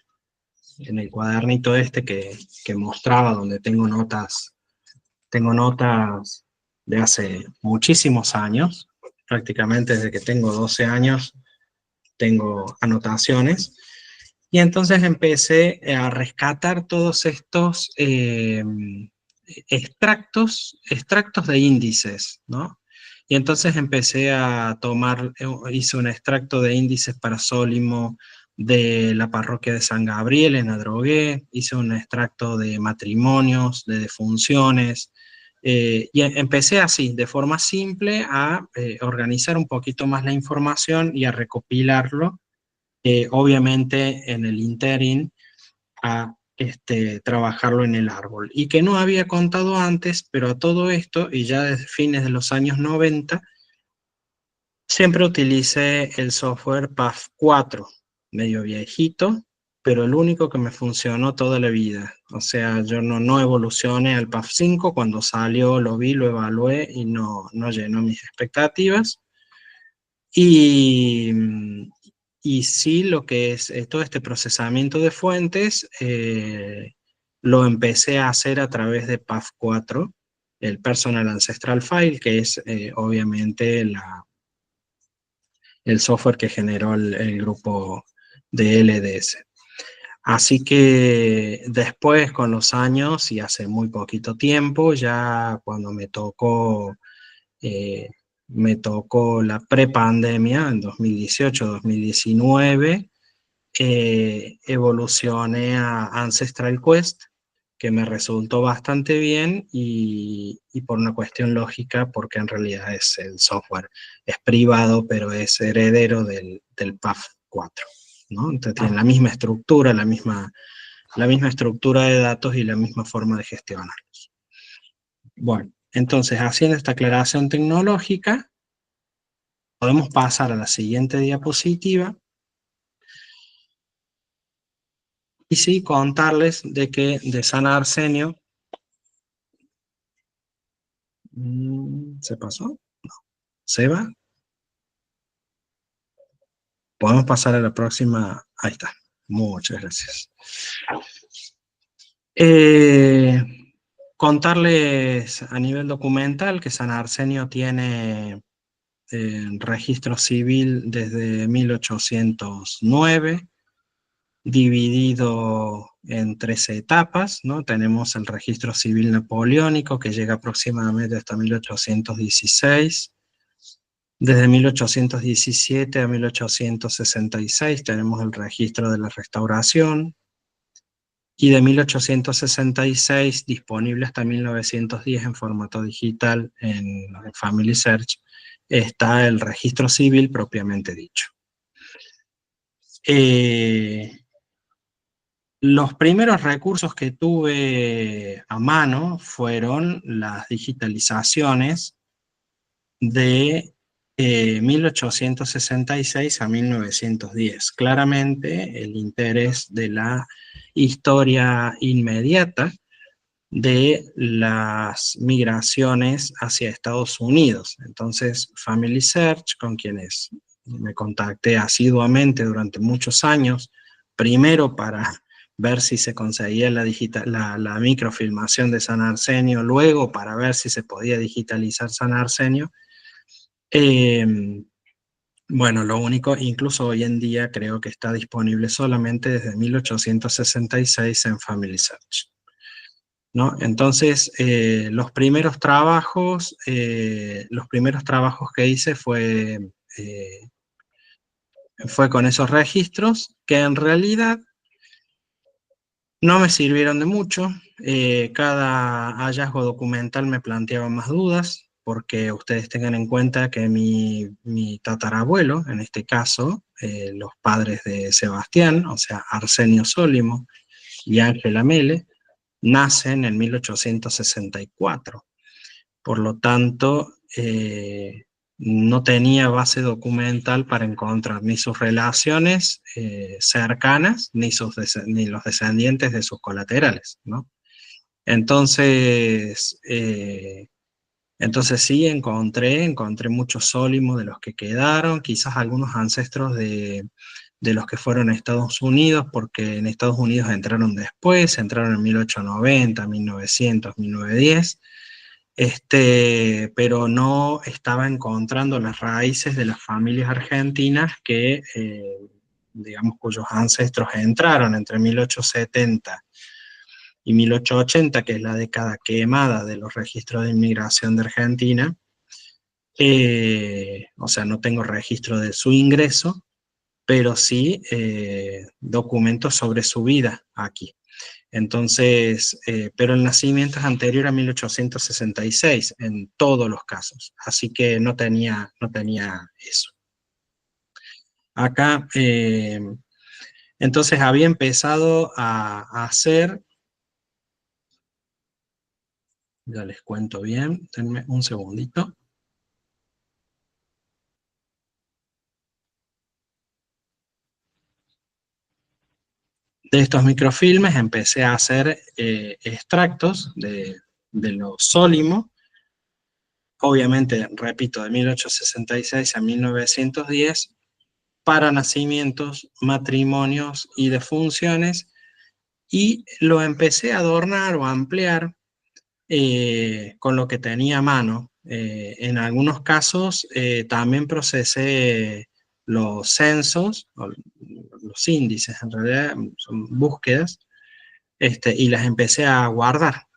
el cuadernito que mostraba, donde tengo notas de hace muchísimos años, prácticamente desde que tengo 12 años, tengo anotaciones, y entonces empecé a rescatar todos estos extractos de índices, ¿no? Y entonces empecé a hice un extracto de índices para Sólimo de la parroquia de San Gabriel en Adrogué, hice un extracto de matrimonios, de defunciones, y empecé así, de forma simple, a organizar un poquito más la información y a recopilarlo, obviamente en el interín, a trabajarlo en el árbol. Y que no había contado antes, pero a todo esto, y ya desde fines de los años 90, siempre utilicé el software PAF4, medio viejito, pero el único que me funcionó toda la vida. O sea, yo no evolucioné al PAF5, cuando salió lo vi, lo evalué y no llenó mis expectativas. Y, y sí, lo que es todo este procesamiento de fuentes, lo empecé a hacer a través de PAF4, el Personal Ancestral File, que es obviamente el software que generó el grupo de LDS. Así que después, con los años, y hace muy poquito tiempo, ya cuando eh, me tocó la prepandemia en 2018-2019, evolucioné a Ancestral Quest, que me resultó bastante bien y por una cuestión lógica, porque en realidad el software es privado, pero es heredero del PAF4, ¿no? Entonces tiene la misma estructura, la misma estructura de datos y la misma forma de gestionarlos. Bueno, entonces, haciendo esta aclaración tecnológica, podemos pasar a la siguiente diapositiva y sí contarles de que de San Arsenio ¿Se pasó? No. ¿Seba? Podemos pasar a la próxima. Ahí está. Muchas gracias. Contarles a nivel documental que San Arsenio tiene registro civil desde 1809, dividido en 13 etapas, ¿no? Tenemos el registro civil napoleónico, que llega aproximadamente hasta 1816. Desde 1817 a 1866 tenemos el registro de la Restauración, y de 1866 disponible hasta 1910 en formato digital en Family Search, está el registro civil propiamente dicho. Los primeros recursos que tuve a mano fueron las digitalizaciones de 1866 a 1910. Claramente el interés de la historia inmediata de las migraciones hacia Estados Unidos. Entonces, Family Search, con quienes me contacté asiduamente durante muchos años, primero para ver si se conseguía la microfilmación de San Arsenio, luego para ver si se podía digitalizar San Arsenio. Bueno, lo único, incluso hoy en día creo que está disponible solamente desde 1866 en Family Search, ¿no? Entonces, los primeros trabajos que hice fue con esos registros, que en realidad no me sirvieron de mucho. Cada hallazgo documental me planteaba más dudas, porque ustedes tengan en cuenta que mi tatarabuelo, en este caso, los padres de Sebastián, o sea, Arsenio Sólimo y Ángela Mele, nacen en 1864. Por lo tanto, no tenía base documental para encontrar ni sus relaciones cercanas, ni los descendientes de sus colaterales, ¿no? Entonces sí, encontré muchos Sólimo de los que quedaron, quizás algunos ancestros de los que fueron a Estados Unidos, porque en Estados Unidos entraron después, entraron en 1890, 1900, 1910, pero no estaba encontrando las raíces de las familias argentinas que, digamos, cuyos ancestros entraron entre 1870 y 1880, que es la década quemada de los registros de inmigración de Argentina. O sea, no tengo registro de su ingreso, pero sí documentos sobre su vida aquí. Entonces, pero el nacimiento es anterior a 1866 en todos los casos, así que no tenía eso. Acá, entonces había empezado a hacer, ya les cuento bien, denme un segundito. De estos microfilmes empecé a hacer extractos de los Sólimo, obviamente, repito, de 1866 a 1910, para nacimientos, matrimonios y defunciones, y lo empecé a adornar o a ampliar con lo que tenía a mano. En algunos casos también procesé los censos, o los índices, en realidad son búsquedas, y las empecé a guardar.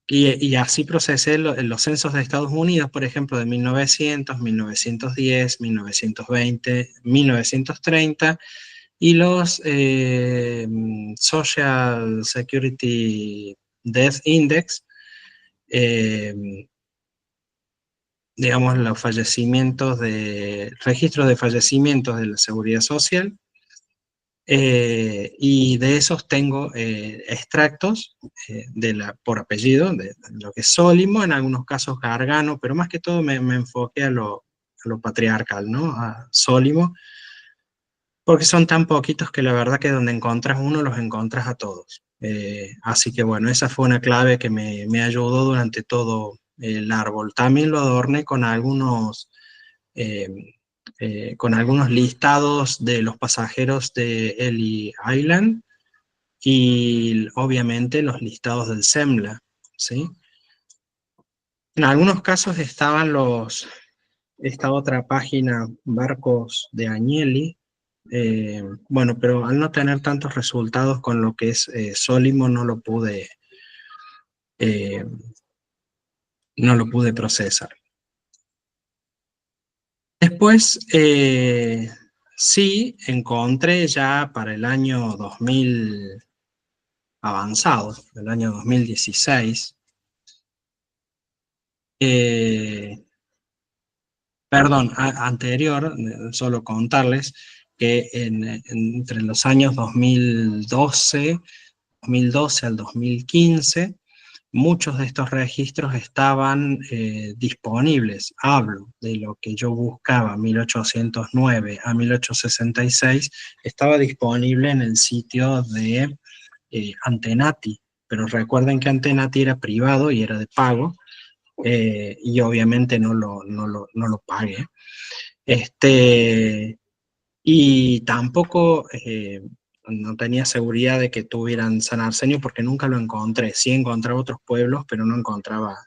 Y así procesé los censos de Estados Unidos, por ejemplo, de 1900, 1910, 1920, 1930, y los Social Security Death Index, digamos, los fallecimientos registros de fallecimientos de la Seguridad Social, y de esos tengo extractos por apellido, de lo que es Sólimo, en algunos casos Gargano, pero más que todo me enfoqué a lo patriarcal, ¿no? A Sólimo, porque son tan poquitos que la verdad que donde encontras uno, los encontras a todos. Así que bueno, esa fue una clave que me ayudó durante todo el árbol. También lo adorné con algunos listados de los pasajeros de Ellis Island y obviamente los listados del SEMLA, ¿sí? En algunos casos esta otra página, Barcos de Agnelli, bueno, pero al no tener tantos resultados con lo que es Sólimo, eh, no lo pude procesar. Después, sí, encontré ya para el año 2000 avanzado, el año 2016, perdón, anterior, solo contarles que entre los años 2012 al 2015, muchos de estos registros estaban disponibles. Hablo de lo que yo buscaba, 1809 a 1866, estaba disponible en el sitio de Antenati, pero recuerden que Antenati era privado y era de pago, y obviamente no lo pagué. Y tampoco no tenía seguridad de que tuvieran San Arsenio porque nunca lo encontré. Sí encontraba otros pueblos, pero no encontraba.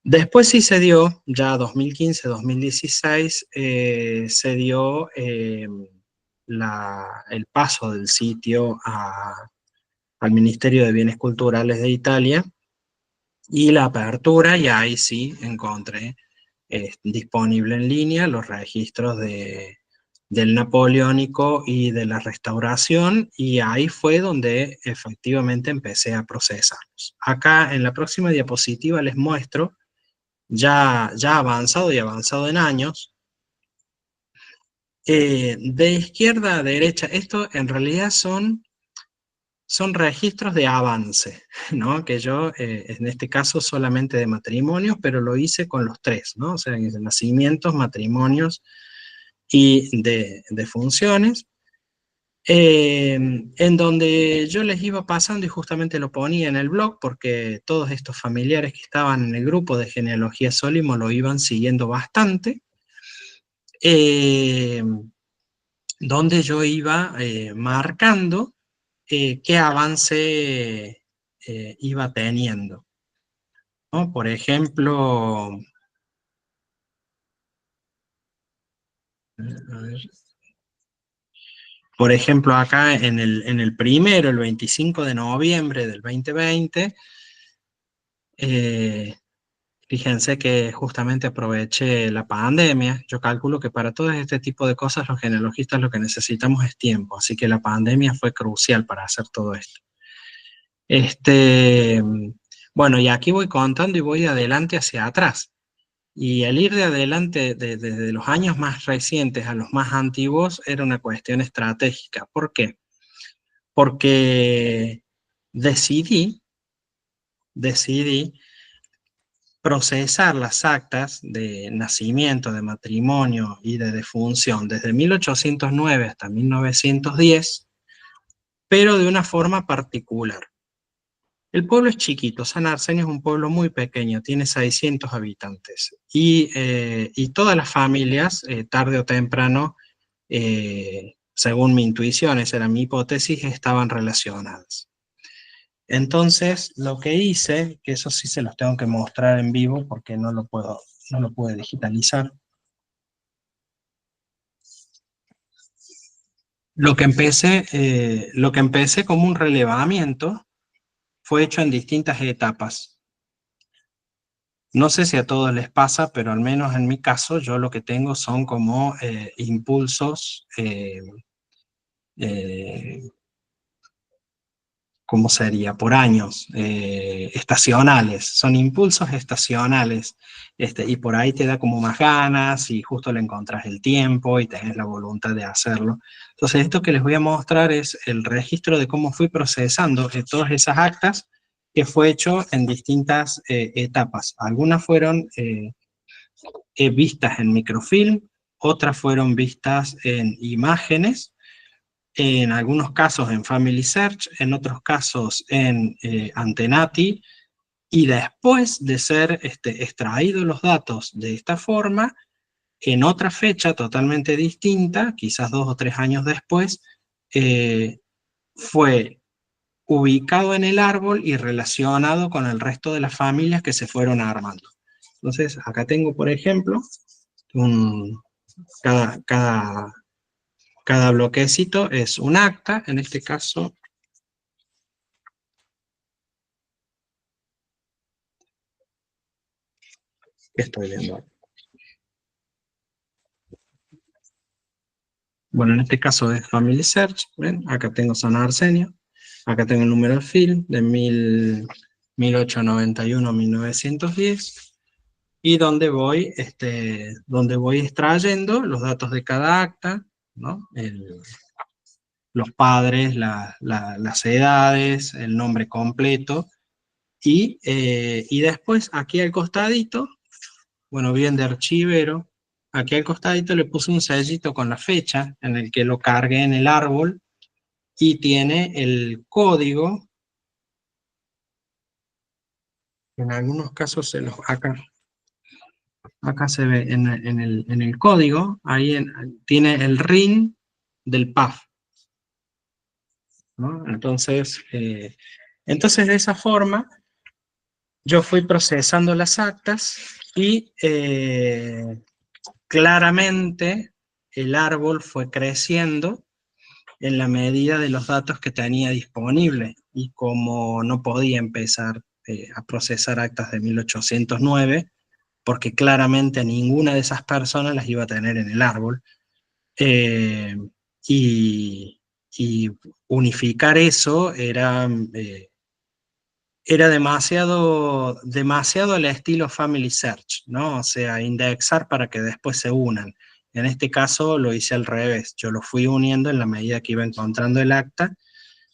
Después sí se dio, ya 2015-2016, se dio el paso del sitio al Ministerio de Bienes Culturales de Italia y la apertura, y ahí sí encontré disponible en línea los registros del Napoleónico y de la Restauración, y ahí fue donde efectivamente empecé a procesarlos. Acá en la próxima diapositiva les muestro, ya avanzado y avanzado en años, de izquierda a derecha, esto en realidad son registros de avance, ¿no? Que yo, en este caso, solamente de matrimonios, pero lo hice con los tres, ¿no? O sea, de nacimientos, matrimonios y de funciones, en donde yo les iba pasando y justamente lo ponía en el blog, porque todos estos familiares que estaban en el grupo de Genealogía Sólimo lo iban siguiendo bastante, donde yo iba marcando qué avance iba teniendo, ¿no? Por ejemplo, acá en el primero, el 25 de noviembre del 2020, fíjense que justamente aproveché la pandemia. Yo calculo que para todo este tipo de cosas los genealogistas lo que necesitamos es tiempo, así que la pandemia fue crucial para hacer todo esto. Bueno, y aquí voy contando y voy de adelante hacia atrás. Y el ir de adelante desde los años más recientes a los más antiguos era una cuestión estratégica. ¿Por qué? Porque decidí procesar las actas de nacimiento, de matrimonio y de defunción desde 1809 hasta 1910, pero de una forma particular. El pueblo es chiquito, San Arsenio es un pueblo muy pequeño, tiene 600 habitantes, y todas las familias, tarde o temprano, según mi intuición, esa era mi hipótesis, estaban relacionadas. Entonces, lo que hice, que eso sí se los tengo que mostrar en vivo porque no lo puedo digitalizar. Lo que empecé como un relevamiento fue hecho en distintas etapas. No sé si a todos les pasa, pero al menos en mi caso, yo lo que tengo son como impulsos, ¿cómo sería? Por años, estacionales, son impulsos estacionales, y por ahí te da como más ganas y justo le encontrás el tiempo y tenés la voluntad de hacerlo. Entonces esto que les voy a mostrar es el registro de cómo fui procesando todas esas actas, que fue hecho en distintas etapas. Algunas fueron vistas en microfilm, otras fueron vistas en imágenes, en algunos casos en Family Search, en otros casos en Antenati, y después de ser extraídos los datos de esta forma, en otra fecha totalmente distinta, quizás 2 o 3 años después, fue ubicado en el árbol y relacionado con el resto de las familias que se fueron armando. Entonces, acá tengo, por ejemplo, cada bloquecito es un acta, en este caso. ¿Qué estoy viendo? Bueno, en este caso es Family Search, ¿ven? Acá tengo San Arsenio, acá tengo el número de film de 1891 a 1910, y donde voy extrayendo los datos de cada acta, ¿no? Los padres, las edades, el nombre completo, y después aquí al costadito, bueno, bien de archivero, aquí al costadito le puse un sellito con la fecha en el que lo cargué en el árbol, y tiene el código, en algunos casos acá se ve en el código, ahí tiene el RIN del PAF, ¿no? Entonces de esa forma yo fui procesando las actas, y claramente el árbol fue creciendo en la medida de los datos que tenía disponible, y como no podía empezar a procesar actas de 1809, porque claramente ninguna de esas personas las iba a tener en el árbol, eh, y, y unificar eso era demasiado al estilo Family Search, ¿no? O sea, indexar para que después se unan. En este caso lo hice al revés, yo lo fui uniendo en la medida que iba encontrando el acta,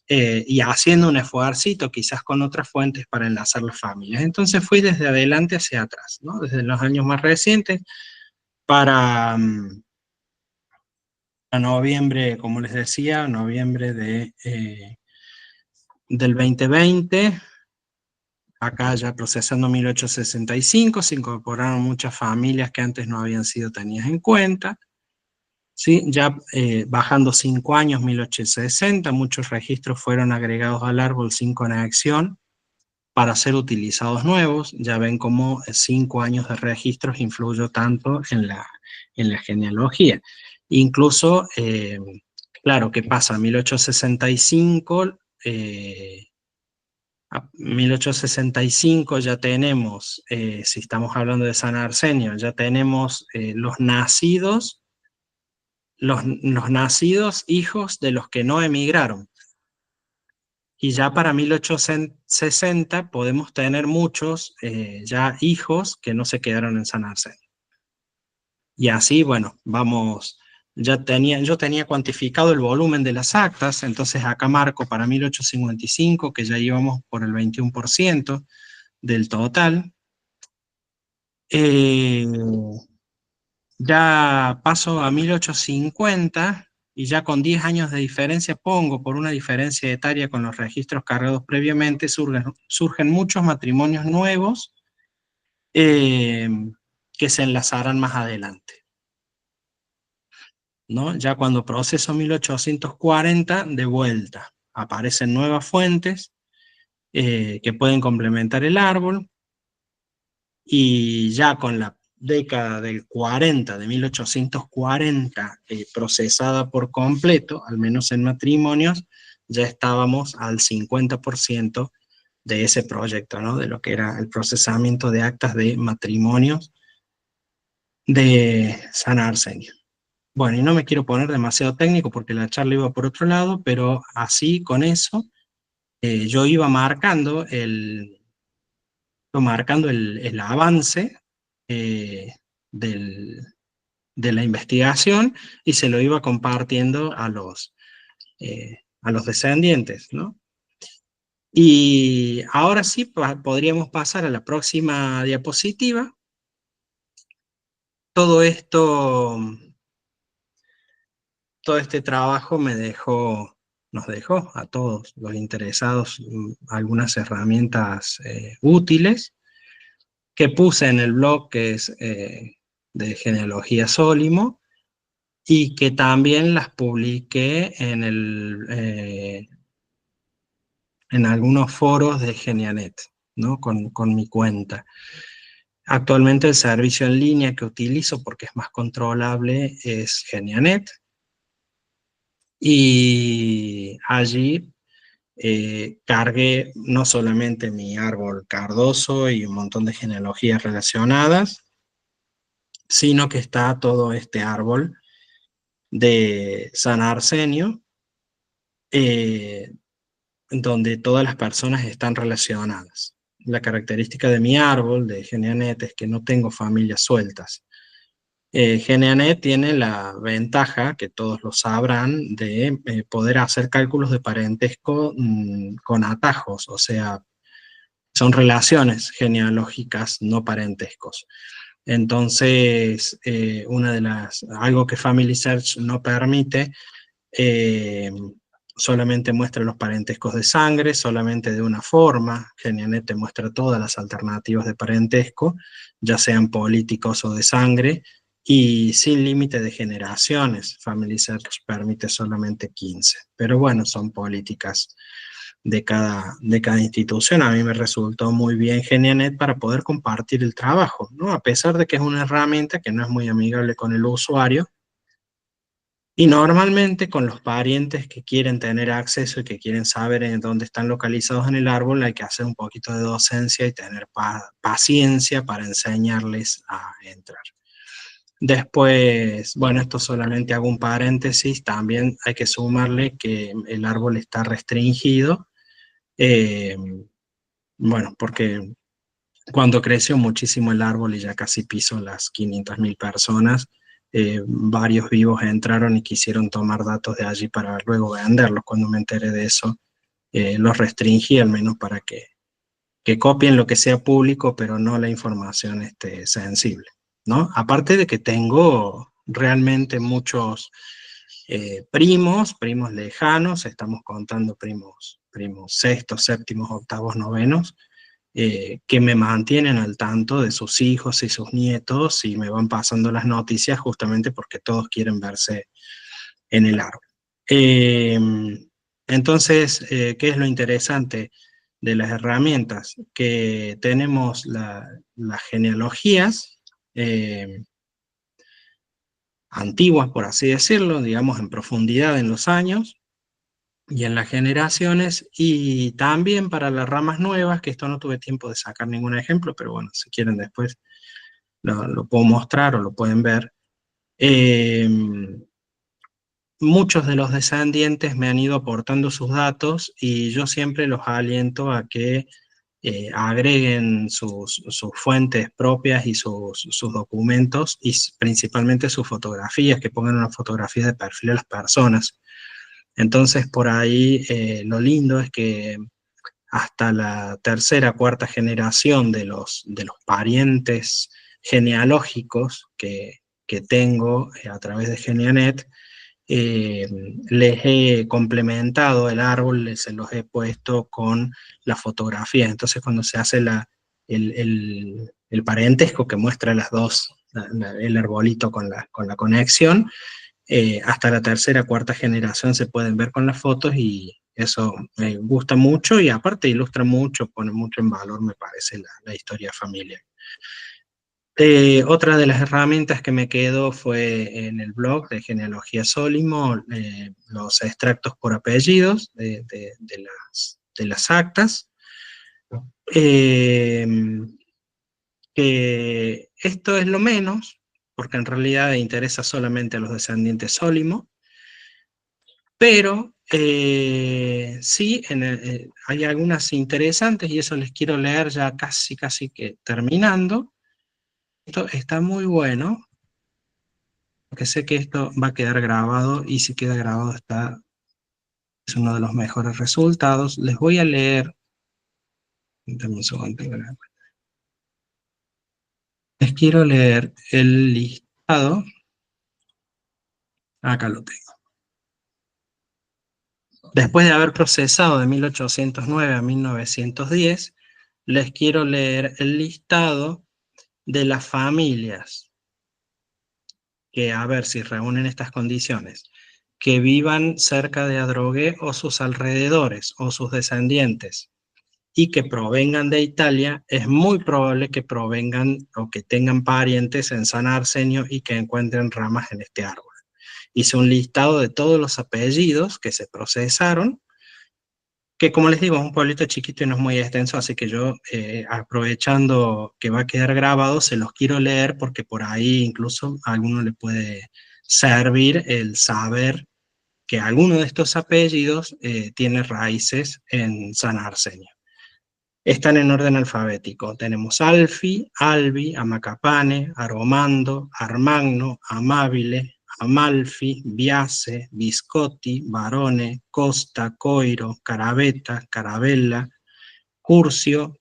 y haciendo un esfuercito quizás con otras fuentes para enlazar las familias. Entonces fui desde adelante hacia atrás, ¿no? Desde los años más recientes para, a noviembre, como les decía, noviembre del 2020, acá ya procesando 1865, se incorporaron muchas familias que antes no habían sido tenidas en cuenta, ¿sí? Ya bajando 5 años, 1860, muchos registros fueron agregados al árbol sin conexión para ser utilizados nuevos. Ya ven cómo 5 años de registros influyó tanto en la genealogía. Incluso, claro, ¿qué pasa? 1865, a 1865 ya tenemos, si estamos hablando de San Arsenio, ya tenemos los nacidos hijos de los que no emigraron. Y ya para 1860 podemos tener muchos ya hijos que no se quedaron en San Arsenio. Y así, bueno, vamos, yo tenía cuantificado el volumen de las actas, entonces acá marco para 1855, que ya íbamos por el 21% del total. Ya paso a 1850, y ya con 10 años de diferencia pongo, por una diferencia etaria con los registros cargados previamente, surgen muchos matrimonios nuevos que se enlazarán más adelante, ¿no? Ya cuando proceso 1840, de vuelta, aparecen nuevas fuentes que pueden complementar el árbol, y ya con la década del 40, de 1840, procesada por completo, al menos en matrimonios, ya estábamos al 50% de ese proyecto, ¿no? De lo que era el procesamiento de actas de matrimonios de San Arsenio. Bueno, y no me quiero poner demasiado técnico porque la charla iba por otro lado, pero así con eso yo iba marcando el avance eh, de la investigación, y se lo iba compartiendo a los descendientes, ¿no? Y ahora sí podríamos pasar a la próxima diapositiva. Todo esto todo este trabajo nos dejó a todos los interesados algunas herramientas útiles que puse en el blog, que es de Genealogía Sólimo, y que también las publiqué en algunos foros de Genianet, ¿no? Con mi cuenta. Actualmente el servicio en línea que utilizo, porque es más controlable, es Genianet, y allí cargué no solamente mi árbol cardoso y un montón de genealogías relacionadas, sino que está todo este árbol de San Arsenio, donde todas las personas están relacionadas. La característica de mi árbol de Genianet es que no tengo familias sueltas. Genianet tiene la ventaja, que todos lo sabrán, de poder hacer cálculos de parentesco con atajos, o sea, son relaciones genealógicas, no parentescos. Entonces, algo que Family Search no permite, solamente muestra los parentescos de sangre, solamente de una forma. Genianet te muestra todas las alternativas de parentesco, ya sean políticos o de sangre, y sin límite de generaciones. Family Search permite solamente 15, pero bueno, son políticas de cada institución. A mí me resultó muy bien Genianet para poder compartir el trabajo, ¿no? A pesar de que es una herramienta que no es muy amigable con el usuario, y normalmente con los parientes que quieren tener acceso y que quieren saber en dónde están localizados en el árbol, hay que hacer un poquito de docencia y tener paciencia para enseñarles a entrar. Después, bueno, esto solamente hago un paréntesis, también hay que sumarle que el árbol está restringido, bueno, porque cuando creció muchísimo el árbol y ya casi piso las 500.000 personas, varios vivos entraron y quisieron tomar datos de allí para luego venderlos. Cuando me enteré de eso, los restringí al menos para que copien lo que sea público, pero no la información sensible, ¿no? Aparte de que tengo realmente muchos primos lejanos, estamos contando primos sextos, séptimos, octavos, novenos, que me mantienen al tanto de sus hijos y sus nietos y me van pasando las noticias justamente porque todos quieren verse en el árbol. Entonces, ¿qué es lo interesante de las herramientas? Que tenemos las genealogías antiguas, por así decirlo, digamos en profundidad en los años y en las generaciones, y también para las ramas nuevas, que esto no tuve tiempo de sacar ningún ejemplo, pero bueno, si quieren después lo puedo mostrar o lo pueden ver. Muchos de los descendientes me han ido aportando sus datos y yo siempre los aliento a que agreguen sus fuentes propias y sus documentos y principalmente sus fotografías, que pongan una fotografía de perfil de las personas. Entonces por ahí lo lindo es que hasta la tercera, cuarta generación de los parientes genealógicos que tengo a través de Genianet, les he complementado el árbol, se los he puesto con la fotografía. Entonces cuando se hace el parentesco que muestra las dos, el arbolito con la conexión, hasta la tercera, cuarta generación se pueden ver con las fotos y eso me gusta mucho y aparte ilustra mucho, pone mucho en valor, me parece, la historia familiar. Otra de las herramientas que me quedó fue en el blog de Genealogía Sólimo, los extractos por apellidos de las actas. Que esto es lo menos, porque en realidad interesa solamente a los descendientes Sólimo, pero sí, hay algunas interesantes y eso les quiero leer ya casi que terminando. Esto está muy bueno, porque sé que esto va a quedar grabado y si queda grabado es uno de los mejores resultados. Les voy a leer, dame un segundo, les quiero leer el listado, acá lo tengo. Después de haber procesado de 1809 a 1910, les quiero leer el listado de las familias que, a ver si reúnen estas condiciones, que vivan cerca de Adrogué o sus alrededores o sus descendientes y que provengan de Italia. Es muy probable que provengan o que tengan parientes en San Arsenio y que encuentren ramas en este árbol. Hice un listado de todos los apellidos que se procesaron, que como les digo, es un pueblito chiquito y no es muy extenso, así que yo, aprovechando que va a quedar grabado, se los quiero leer porque por ahí incluso a alguno le puede servir el saber que alguno de estos apellidos tiene raíces en San Arsenio. Están en orden alfabético. Tenemos Alfi, Albi, Amacapane, Aromando, Armagno, Amabile, Amalfi, Biase, Viscotti, Barone, Costa, Coiro, Caravetta, Caravella, Curcio,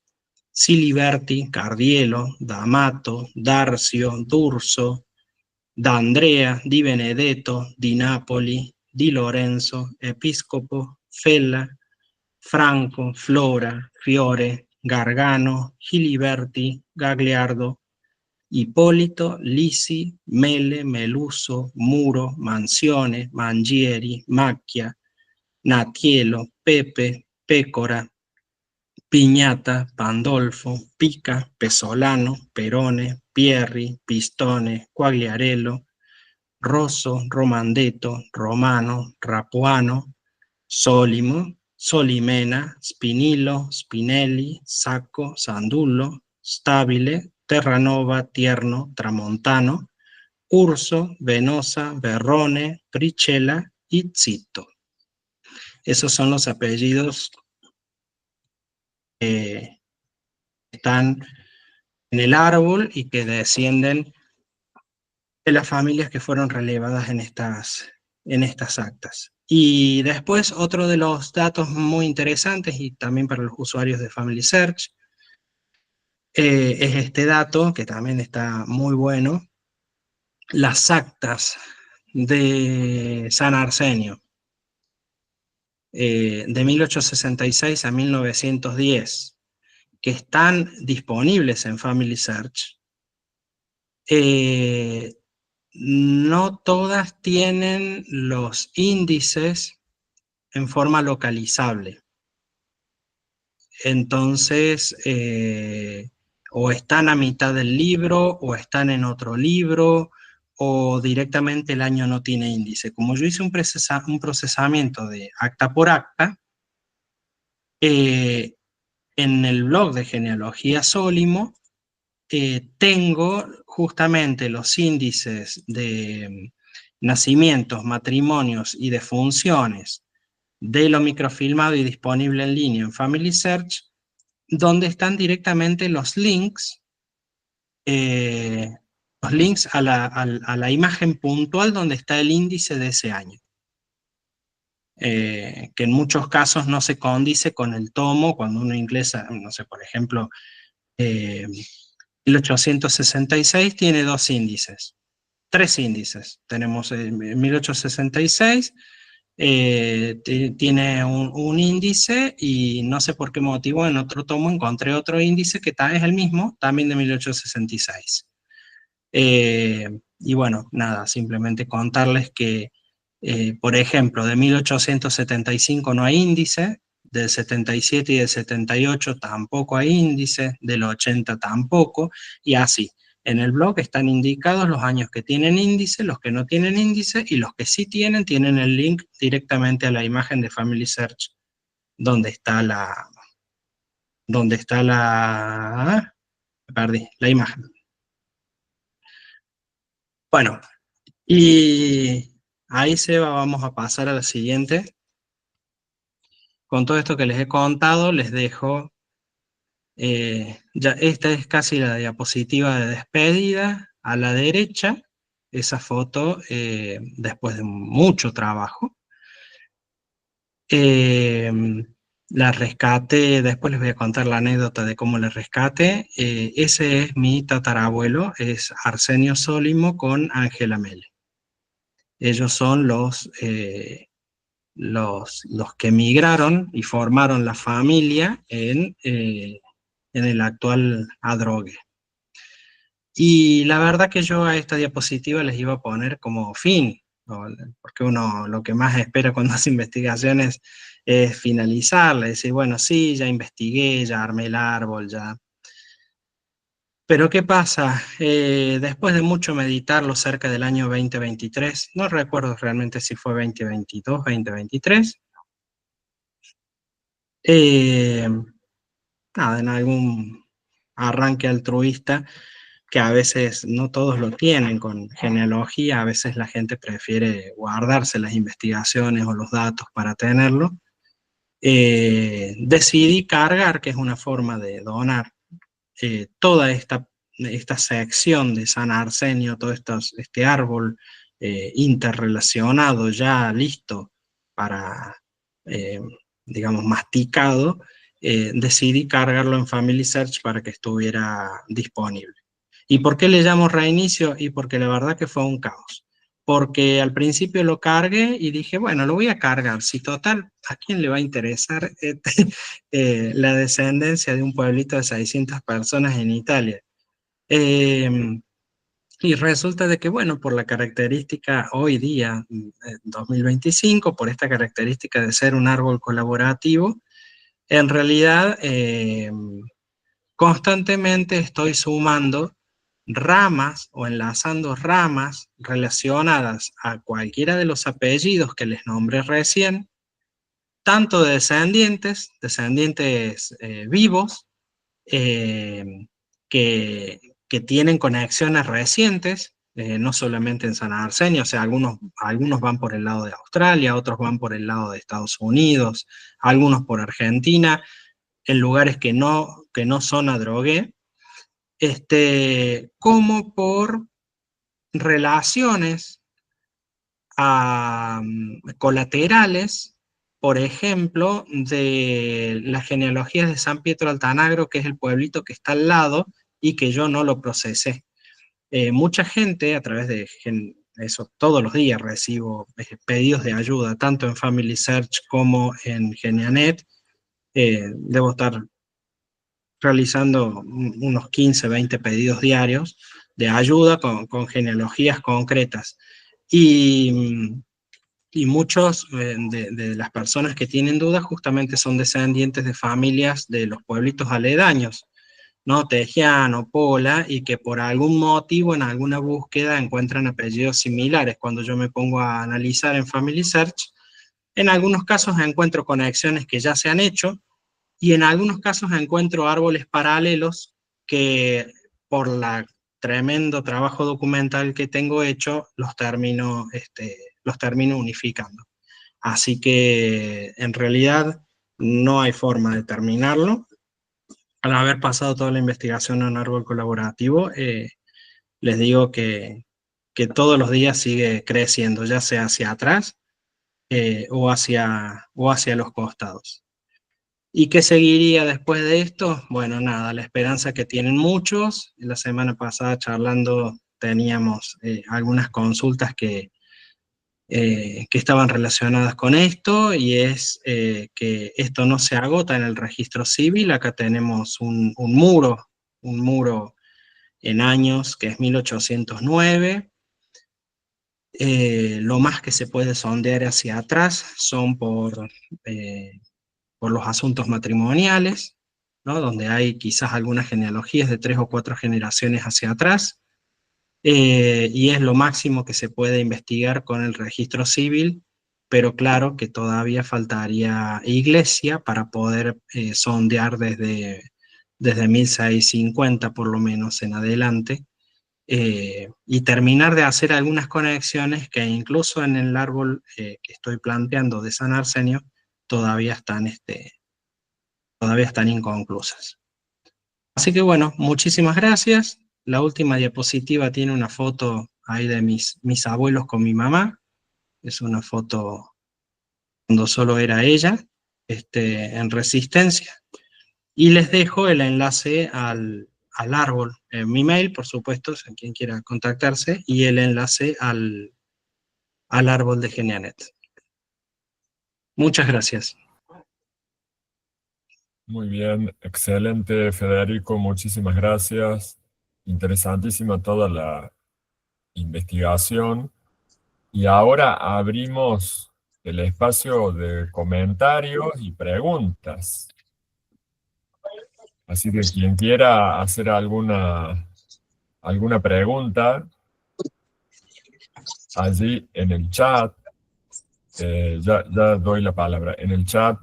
Siliberti, Cardielo, D'Amato, Darcio, D'Urso, D'Andrea, Di Benedetto, Di Napoli, Di Lorenzo, Episcopo, Fella, Franco, Flora, Fiore, Gargano, Giliberti, Gagliardo, Ippolito, Lisi, Mele, Meluso, Muro, Mansione, Mangieri, Macchia, Natielo, Pepe, Pécora, Piñata, Pandolfo, Pica, Pesolano, Perone, Pierri, Pistone, Quagliarello, Rosso, Romandetto, Romano, Rapuano, Solimo, Solimena, Spinillo, Spinelli, Sacco, Sandullo, Stabile, Terranova, Tierno, Tramontano, Urso, Venosa, Berrone, Brichella y Zitto. Esos son los apellidos que están en el árbol y que descienden de las familias que fueron relevadas en estas actas. Y después otro de los datos muy interesantes y también para los usuarios de Family Search es este dato que también está muy bueno: las actas de San Arsenio de 1866 a 1910 que están disponibles en Family Search. No todas tienen los índices en forma localizable. Entonces, o están a mitad del libro, o están en otro libro, o directamente el año no tiene índice. Como yo hice un procesamiento de acta por acta, en el blog de Genealogía Sólimo, tengo justamente los índices de nacimientos, matrimonios y defunciones de lo microfilmado y disponible en línea en Family Search, donde están directamente los links a la imagen puntual donde está el índice de ese año. Que en muchos casos no se condice con el tomo, cuando uno ingresa, no sé, por ejemplo, 1866 tiene tres índices. Tenemos 1866, tiene un índice, y no sé por qué motivo en otro tomo encontré otro índice que es el mismo, también de 1866. Y bueno, nada, simplemente contarles que, por ejemplo, de 1875 no hay índice, del 77 y del 78 tampoco hay índice, del 80 tampoco, y así. En el blog están indicados los años que tienen índice, los que no tienen índice, y los que sí tienen el link directamente a la imagen de Family Search, donde está la imagen. Bueno, y ahí, Seba, vamos a pasar a la siguiente. Con todo esto que les he contado, les dejo, ya esta es casi la diapositiva de despedida, a la derecha, esa foto después de mucho trabajo. La rescate, después les voy a contar la anécdota de cómo la rescate. Ese es mi tatarabuelo, es Arsenio Sólimo con Ángela Mele. Ellos son los los que emigraron y formaron la familia en el actual Adrogué. Y la verdad que yo a esta diapositiva les iba a poner como fin, ¿no? Porque uno lo que más espera cuando hace investigaciones es finalizarla, decir, bueno, sí, ya investigué, ya armé el árbol, ya. Pero ¿qué pasa? Después de mucho meditarlo cerca del año 2023, no recuerdo realmente si fue 2022, 2023, nada, en algún arranque altruista, que a veces no todos lo tienen con genealogía, a veces la gente prefiere guardarse las investigaciones o los datos para tenerlo. Decidí cargar, que es una forma de donar, toda esta sección de San Arsenio, todo este árbol interrelacionado, ya listo para, eh, digamos, masticado, decidí cargarlo en Family Search para que estuviera disponible. ¿Y por qué le llamo reinicio? Y porque la verdad que fue un caos. Porque al principio lo cargué y dije, bueno, lo voy a cargar. Si total, ¿a quién le va a interesar la descendencia de un pueblito de 600 personas en Italia? Y resulta de que, bueno, por la característica hoy día, 2025, por esta característica de ser un árbol colaborativo, en realidad constantemente estoy sumando ramas o enlazando ramas relacionadas a cualquiera de los apellidos que les nombré recién, tanto de descendientes vivos, eh, que tienen conexiones recientes, no solamente en San Arsenio, o sea, algunos van por el lado de Australia, otros van por el lado de Estados Unidos, algunos por Argentina, en lugares que no son Adrogué, como por relaciones colaterales, por ejemplo, de las genealogías de San Pietro Altanagro, que es el pueblito que está al lado y que yo no lo procesé. Mucha gente a través de eso, todos los días recibo pedidos de ayuda, tanto en Family Search como en Genianet. Debo estar realizando unos 15, 20 pedidos diarios de ayuda con genealogías concretas. Y muchos de las personas que tienen dudas justamente son descendientes de familias de los pueblitos aledaños, ¿no? Tejiano, Pola, y que por algún motivo en alguna búsqueda encuentran apellidos similares. Cuando yo me pongo a analizar en Family Search, en algunos casos encuentro conexiones que ya se han hecho, y en algunos casos encuentro árboles paralelos que por la tremendo trabajo documental que tengo hecho, los termino unificando. Así que en realidad no hay forma de terminarlo. Al haber pasado toda la investigación en árbol colaborativo, les digo que todos los días sigue creciendo, ya sea hacia atrás o hacia los costados. ¿Y qué seguiría después de esto? Bueno, nada, la esperanza que tienen muchos. La semana pasada charlando teníamos algunas consultas que estaban relacionadas con esto, y es que esto no se agota en el registro civil. Acá tenemos un muro en años que es 1809. Lo más que se puede sondear hacia atrás son por los asuntos matrimoniales, ¿no? Donde hay quizás algunas genealogías de 3 o 4 generaciones hacia atrás, y es lo máximo que se puede investigar con el registro civil, pero claro que todavía faltaría iglesia para poder sondear desde 1650 por lo menos en adelante, y terminar de hacer algunas conexiones que incluso en el árbol que estoy planteando de San Arsenio todavía están inconclusas. Así que bueno, muchísimas gracias. La última diapositiva tiene una foto ahí de mis abuelos con mi mamá. Es una foto cuando solo era ella, en Resistencia. Y les dejo el enlace al árbol, en mi mail, por supuesto, si quien quiera contactarse, y el enlace al árbol de Genianet. Muchas gracias.
Muy bien, excelente, Federico, muchísimas gracias. Interesantísima toda la investigación. Y ahora abrimos el espacio de comentarios y preguntas. Así que quien quiera hacer alguna pregunta, allí en el chat, ya doy la palabra. En el chat,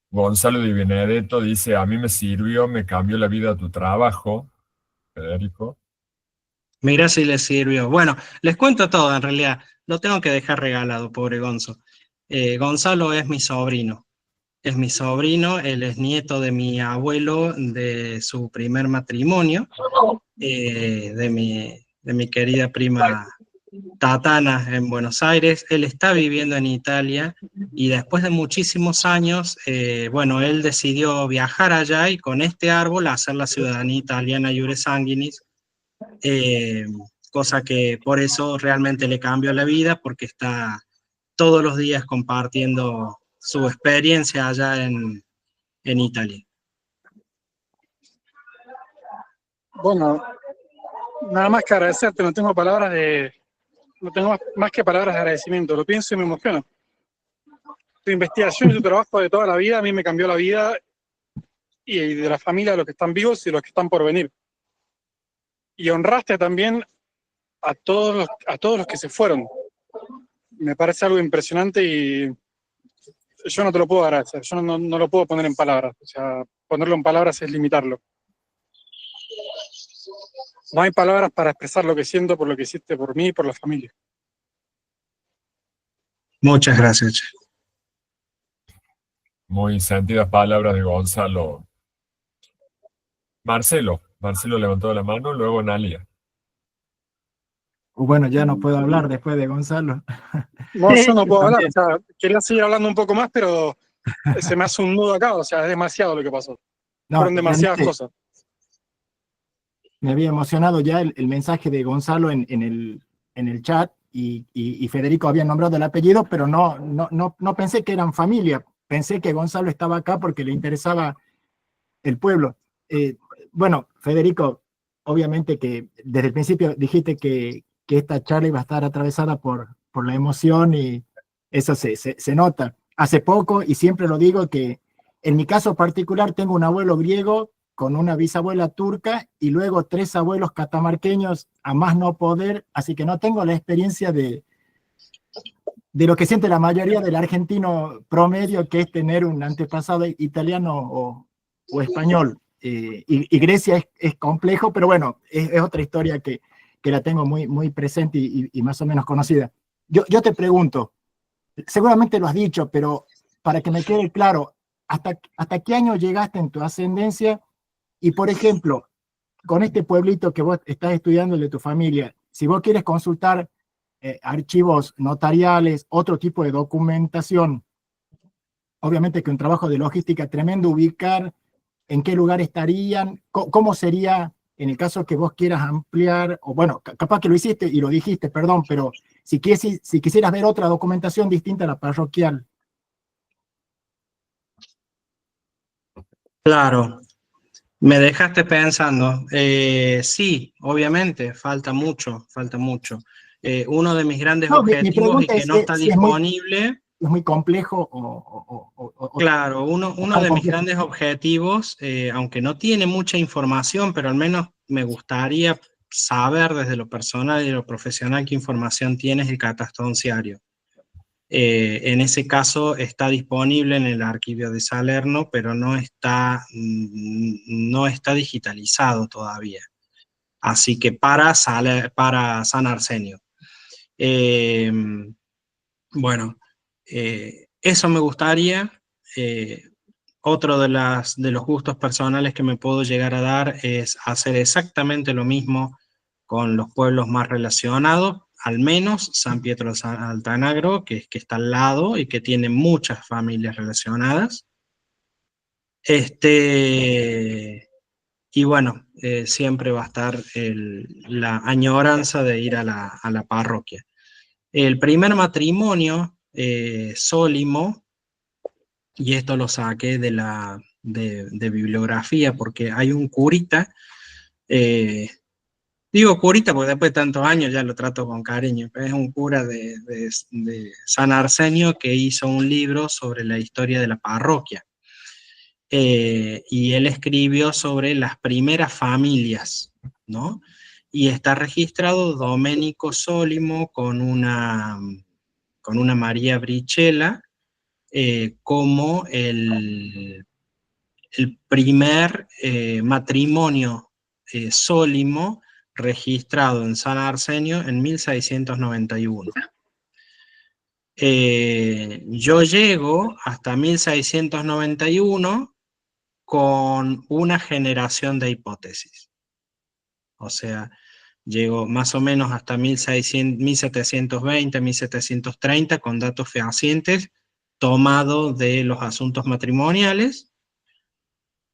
Gonzalo Di Benedetto dice, a mí me sirvió, me cambió la vida tu trabajo, Federico.
Mira si les sirvió. Bueno, les cuento todo en realidad. Lo tengo que dejar regalado, pobre Gonzo. Gonzalo es mi sobrino. Es mi sobrino, él es nieto de mi abuelo de su primer matrimonio, de mi querida prima Tatana en Buenos Aires. Él está viviendo en Italia y después de muchísimos años, bueno, él decidió viajar allá y con este árbol hacer la ciudadanía italiana iure sanguinis, cosa que por eso realmente le cambió la vida, porque está todos los días compartiendo su experiencia allá en Italia.
Bueno, nada más que agradecerte, no tengo más que palabras de agradecimiento, lo pienso y me emociona. Tu investigación y tu trabajo de toda la vida a mí me cambió la vida y de la familia de los que están vivos y los que están por venir. Y honraste también a todos los que se fueron. Me parece algo impresionante y yo no te lo puedo agradecer, yo no lo puedo poner en palabras, o sea, ponerlo en palabras es limitarlo. No hay palabras para expresar lo que siento por lo que hiciste por mí y por la familia.
Muchas gracias.
Muy sentidas palabras de Gonzalo. Marcelo levantó la mano, luego Nalia.
Bueno, ya no puedo hablar después de Gonzalo.
No, yo no puedo hablar, o sea, quería seguir hablando un poco más, pero se me hace un nudo acá, o sea, es demasiado lo que pasó.
No,
fueron demasiadas cosas.
Me había emocionado ya el mensaje de Gonzalo en el chat y Federico había nombrado el apellido, pero no pensé que eran familia. Pensé que Gonzalo estaba acá porque le interesaba el pueblo. Bueno, Federico, obviamente que desde el principio dijiste que esta charla iba a estar atravesada por la emoción y eso se nota. Hace poco, y siempre lo digo, que en mi caso particular tengo un abuelo griego con una bisabuela turca y luego 3 abuelos catamarqueños a más no poder, así que no tengo la experiencia de lo que siente la mayoría del argentino promedio, que es tener un antepasado italiano o español. Y Grecia es complejo, pero bueno, es otra historia que la tengo muy presente y más o menos conocida. Yo te pregunto, seguramente lo has dicho, pero para que me quede claro, ¿hasta qué año llegaste en tu ascendencia? Y por ejemplo, con este pueblito que vos estás estudiando, el de tu familia, si vos quieres consultar archivos notariales, otro tipo de documentación, obviamente que un trabajo de logística tremendo, ubicar en qué lugar estarían, cómo sería en el caso que vos quieras ampliar, o bueno, capaz que lo hiciste y lo dijiste, perdón, pero si quisieras ver otra documentación distinta a la parroquial.
Claro, me dejaste pensando. Sí, obviamente, falta mucho. Uno de mis grandes objetivos y que no está disponible.
¿Es muy complejo
Claro, uno de mis grandes objetivos, aunque no tiene mucha información, pero al menos me gustaría saber desde lo personal y lo profesional qué información tiene, es el catastonciario. En ese caso está disponible en el archivo de Salerno, pero no está digitalizado todavía. Así que para San Arsenio. Bueno, eso me gustaría. Otro de los gustos personales que me puedo llegar a dar es hacer exactamente lo mismo con los pueblos más relacionados, al menos San Pietro Altanagro, que está al lado y que tiene muchas familias relacionadas. Y bueno, siempre va a estar la añoranza de ir a la parroquia. El primer matrimonio Sólimo, y esto lo saqué de bibliografía, porque hay un curita, digo curita porque después de tantos años ya lo trato con cariño, pero es un cura de San Arsenio que hizo un libro sobre la historia de la parroquia. Y él escribió sobre las primeras familias, ¿no? Y está registrado Domenico Sólimo con una María Brichella como el primer matrimonio Sólimo registrado en San Arsenio en 1691. Yo llego hasta 1691 con una generación de hipótesis. O sea, llego más o menos hasta 1720, 1730 con datos fehacientes tomados de los asuntos matrimoniales,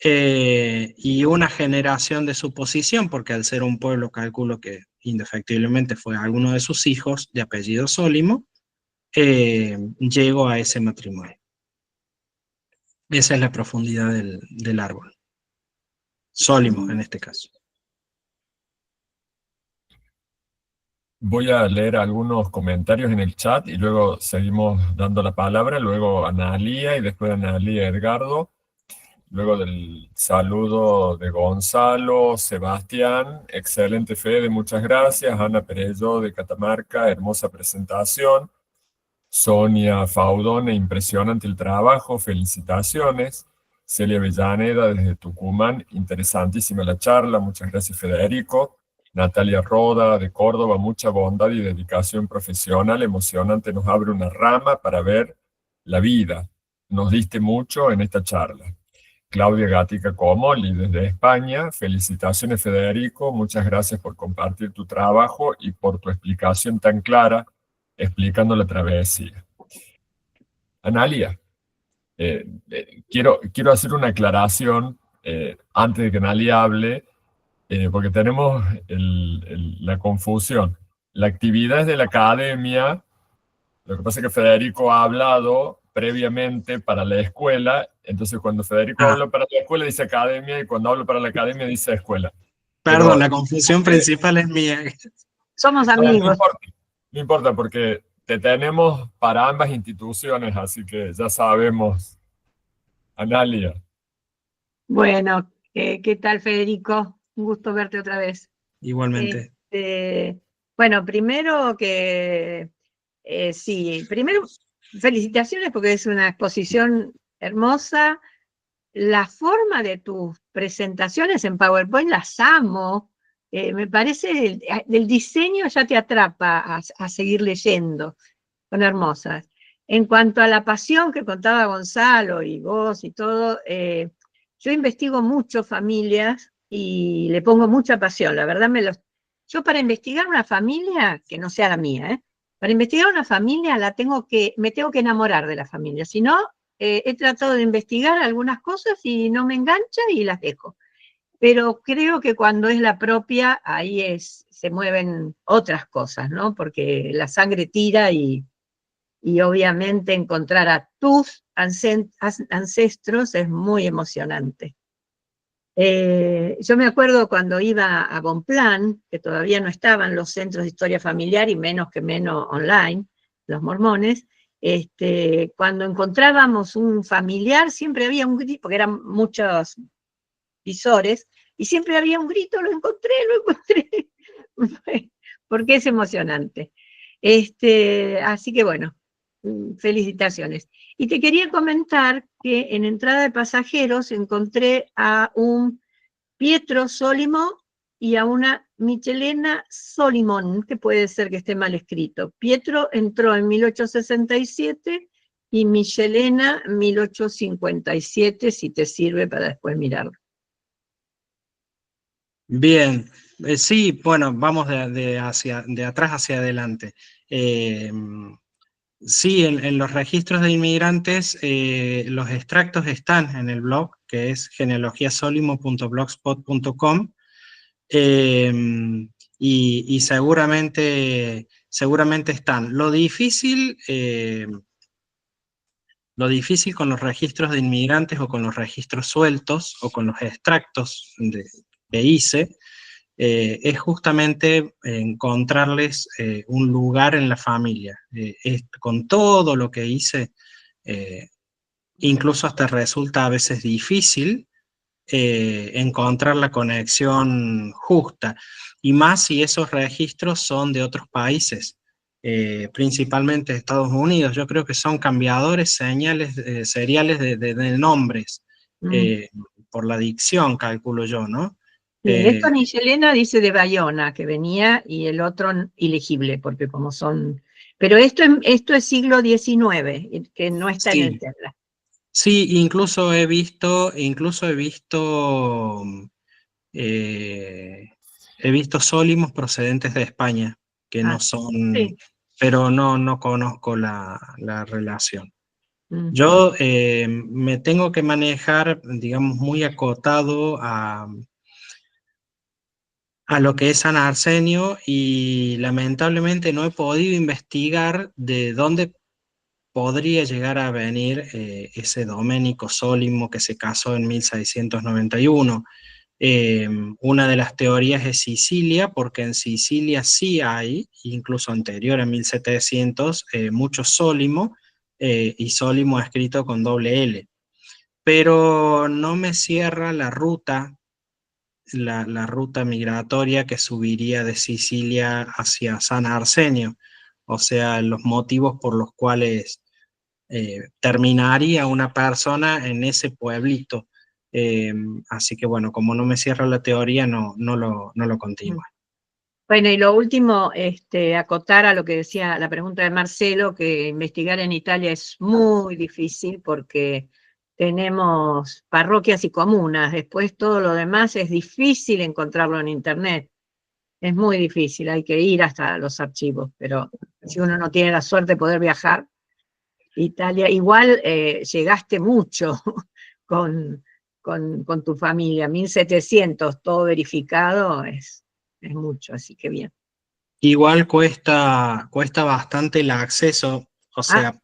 y una generación de suposición, porque al ser un pueblo calculo que indefectiblemente fue alguno de sus hijos de apellido Sólimo, llego a ese matrimonio. Esa es la profundidad del árbol. Sólimo en este caso.
Voy a leer algunos comentarios en el chat y luego seguimos dando la palabra, luego Analía y después Analía Edgardo, luego del saludo de Gonzalo, Sebastián, excelente Fede, muchas gracias, Ana Perello de Catamarca, hermosa presentación, Sonia Faudone, impresionante el trabajo, felicitaciones, Celia Avellaneda desde Tucumán, interesantísima la charla, muchas gracias Federico, Natalia Roda de Córdoba, mucha bondad y dedicación profesional, emocionante, nos abre una rama para ver la vida. Nos diste mucho en esta charla. Claudia Gatica Comoli desde España, felicitaciones Federico, muchas gracias por compartir tu trabajo y por tu explicación tan clara, explicando la travesía. Analia, quiero hacer una aclaración antes de que Analia hable, porque tenemos la confusión. La actividad es de la academia, lo que pasa es que Federico ha hablado previamente para la escuela, entonces cuando Federico habla para la escuela dice academia y cuando habla para la academia dice escuela.
Perdón,
pero,
la confusión principal es mía.
Somos amigos.
No importa, porque te tenemos para ambas instituciones, así que ya sabemos. Analia.
Bueno, ¿qué tal, Federico? Un gusto verte otra vez.
Igualmente.
Bueno, primero primero felicitaciones porque es una exposición hermosa. La forma de tus presentaciones en PowerPoint las amo. Me parece, el diseño ya te atrapa a seguir leyendo. Son hermosas. En cuanto a la pasión que contaba Gonzalo y vos y todo, yo investigo mucho familias y le pongo mucha pasión. La verdad, yo para investigar una familia, que no sea la mía, para investigar una familia me tengo que enamorar de la familia. Si no, he tratado de investigar algunas cosas y no me engancha y las dejo. Pero creo que cuando es la propia, ahí se mueven otras cosas, ¿no? Porque la sangre tira y obviamente encontrar a tus ancestros es muy emocionante. Yo me acuerdo cuando iba a Bonplan, que todavía no estaban los centros de historia familiar y menos online, los mormones, cuando encontrábamos un familiar siempre había un grito, porque eran muchos visores, y siempre había un grito, lo encontré, porque es emocionante. Así que bueno, felicitaciones. Y te quería comentar que en entrada de pasajeros encontré a un Pietro Sólimo y a una Michelena Solimón, que puede ser que esté mal escrito. Pietro entró en 1867 y Michelena 1857, si te sirve para después mirarlo.
Bien, sí, bueno, vamos de atrás hacia adelante. Sí, en los registros de inmigrantes, los extractos están en el blog, que es genealogiasolimo.blogspot.com, y seguramente están. Lo difícil Lo difícil con los registros de inmigrantes o con los registros sueltos o con los extractos que hice es justamente encontrarles un lugar en la familia. Con todo lo que hice, incluso hasta resulta a veces difícil encontrar la conexión justa, y más si esos registros son de otros países, principalmente Estados Unidos. Yo creo que son cambiadores seriales de nombres, por la dicción, calculo yo, ¿no?
Esto Nicelena dice de Bayona, que venía, y el otro ilegible, porque como son... Pero esto es siglo XIX, que no está en el Terra.
Sí, incluso he visto sólimos procedentes de España, que no son,
sí.
pero no conozco la relación. Yo me tengo que manejar, digamos, muy acotado a lo que es San Arsenio, y lamentablemente no he podido investigar de dónde podría llegar a venir ese Domenico Sólimo que se casó en 1691. Una de las teorías es Sicilia, porque en Sicilia sí hay, incluso anterior a 1700, muchos Sólimo, y Sólimo escrito con doble L. Pero no me cierra la ruta migratoria que subiría de Sicilia hacia San Arsenio, o sea, los motivos por los cuales terminaría una persona en ese pueblito. Así que bueno, como no me cierra la teoría, no lo continúo.
Bueno, y lo último, acotar a lo que decía la pregunta de Marcelo, que investigar en Italia es muy difícil porque tenemos parroquias y comunas, después todo lo demás es difícil encontrarlo en internet. Es muy difícil, hay que ir hasta los archivos, pero si uno no tiene la suerte de poder viajar, Italia, igual llegaste mucho con tu familia, 1700, todo verificado, es mucho, así que bien.
Igual cuesta bastante el acceso, o sea,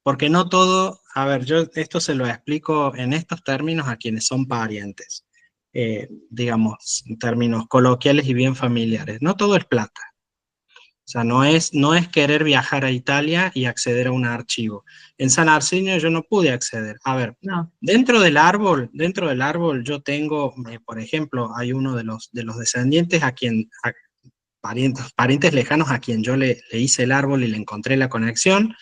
porque no todo, a ver, yo esto se lo explico en estos términos a quienes son parientes, digamos, en términos coloquiales y bien familiares. No todo es plata. O sea, no es querer viajar a Italia y acceder a un archivo. En San Arsenio yo no pude acceder. A ver, dentro del árbol yo tengo, por ejemplo, hay uno de los descendientes parientes lejanos a quien yo le hice el árbol y le encontré la conexión,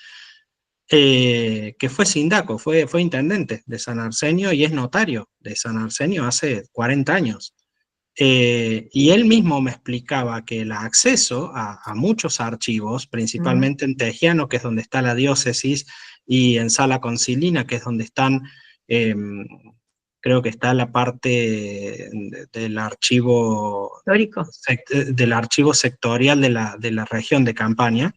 que fue Sindaco, fue intendente de San Arsenio y es notario de San Arsenio hace 40 años. Y él mismo me explicaba que el acceso a muchos archivos, principalmente en Tejiano, que es donde está la diócesis, y en Sala Concilina, que es donde están, creo que está la parte del archivo sectorial de la región de Campania,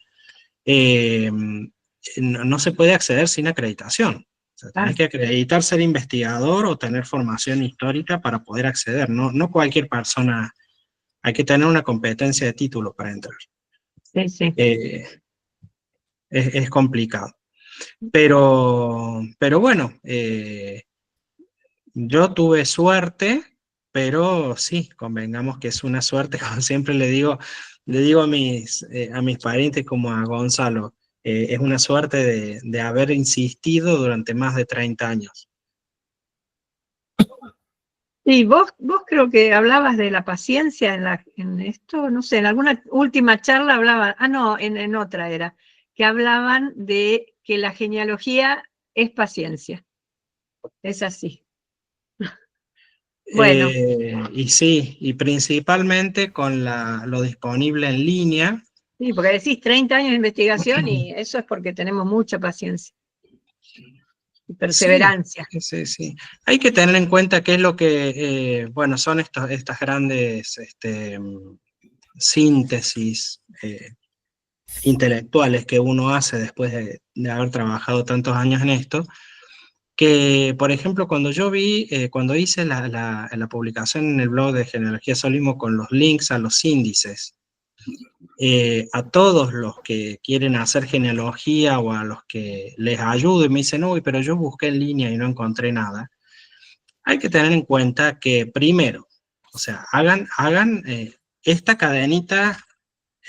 no se puede acceder sin acreditación. O sea, tenés que acreditar ser investigador o tener formación histórica para poder acceder. No cualquier persona, hay que tener una competencia de título para entrar.
Sí.
Es complicado. Pero bueno, yo tuve suerte, pero sí, convengamos que es una suerte, como siempre le digo a mis parientes como a Gonzalo, es una suerte de haber insistido durante más de 30 años.
Sí, vos creo que hablabas de la paciencia en esto, no sé, en alguna última charla hablaban, no, en otra era, que hablaban de que la genealogía es paciencia. Es así. Bueno.
Y sí, y principalmente con lo disponible en línea.
Sí, porque decís 30 años de investigación y eso es porque tenemos mucha paciencia y perseverancia.
Sí. Hay que tener en cuenta qué es lo que, bueno, son estas grandes síntesis intelectuales que uno hace después de haber trabajado tantos años en esto, que, por ejemplo, cuando hice la publicación en el blog de Genealogía Sólimo con los links a los índices, a todos los que quieren hacer genealogía o a los que les ayudo y me dicen, uy, pero yo busqué en línea y no encontré nada, hay que tener en cuenta que primero, o sea, hagan esta cadenita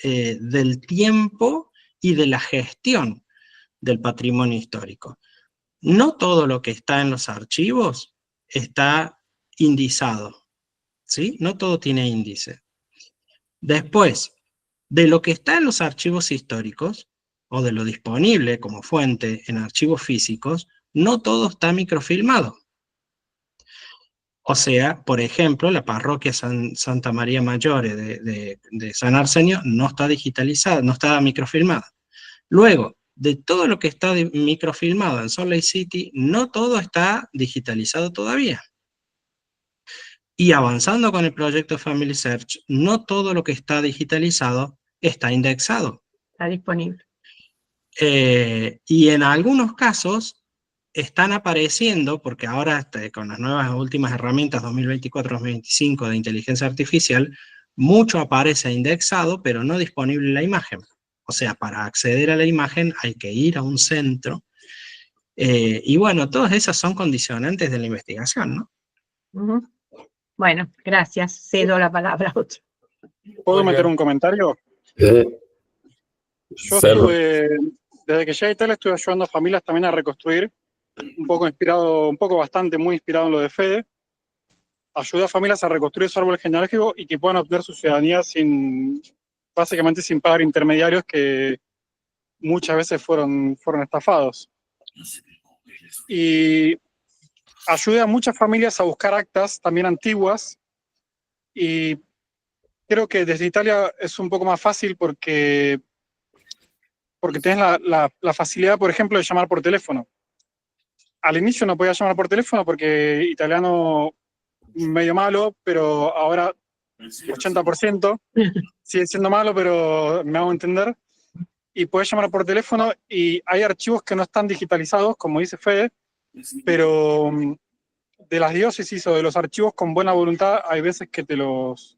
del tiempo y de la gestión del patrimonio histórico. No todo lo que está en los archivos está indizado, ¿sí? No todo tiene índice. Después, de lo que está en los archivos históricos, o de lo disponible como fuente en archivos físicos, no todo está microfilmado. O sea, por ejemplo, la parroquia Santa María Maggiore de San Arsenio no está digitalizada, no está microfilmada. Luego, de todo lo que está microfilmado en Salt Lake City, no todo está digitalizado todavía. Y avanzando con el proyecto Family Search, no todo lo que está digitalizado está indexado.
Está disponible.
Y en algunos casos están apareciendo, porque ahora con las nuevas últimas herramientas 2024-2025 de inteligencia artificial, mucho aparece indexado, pero no disponible la imagen. O sea, para acceder a la imagen hay que ir a un centro. Y bueno, todas esas son condicionantes de la investigación, ¿no?
Ujú. Bueno, gracias. Cedo la palabra a otro.
¿Puedo
Muy
meter
bien.
un comentario? Yo
Cerro.
desde que llegué a Italia, estuve ayudando a familias también a reconstruir, bastante muy inspirado en lo de Fede. Ayudé a familias a reconstruir su árbol genealógico y que puedan obtener su ciudadanía básicamente sin pagar intermediarios que muchas veces fueron estafados. Y ayudé a muchas familias a buscar actas también antiguas, y creo que desde Italia es un poco más fácil porque tienes la facilidad, por ejemplo, de llamar por teléfono. Al inicio no podía llamar por teléfono porque italiano medio malo, pero ahora 80%, sigue siendo malo, pero me hago entender. Y puedes llamar por teléfono y hay archivos que no están digitalizados, como dice Fede, pero de las diócesis o de los archivos con buena voluntad hay veces que te los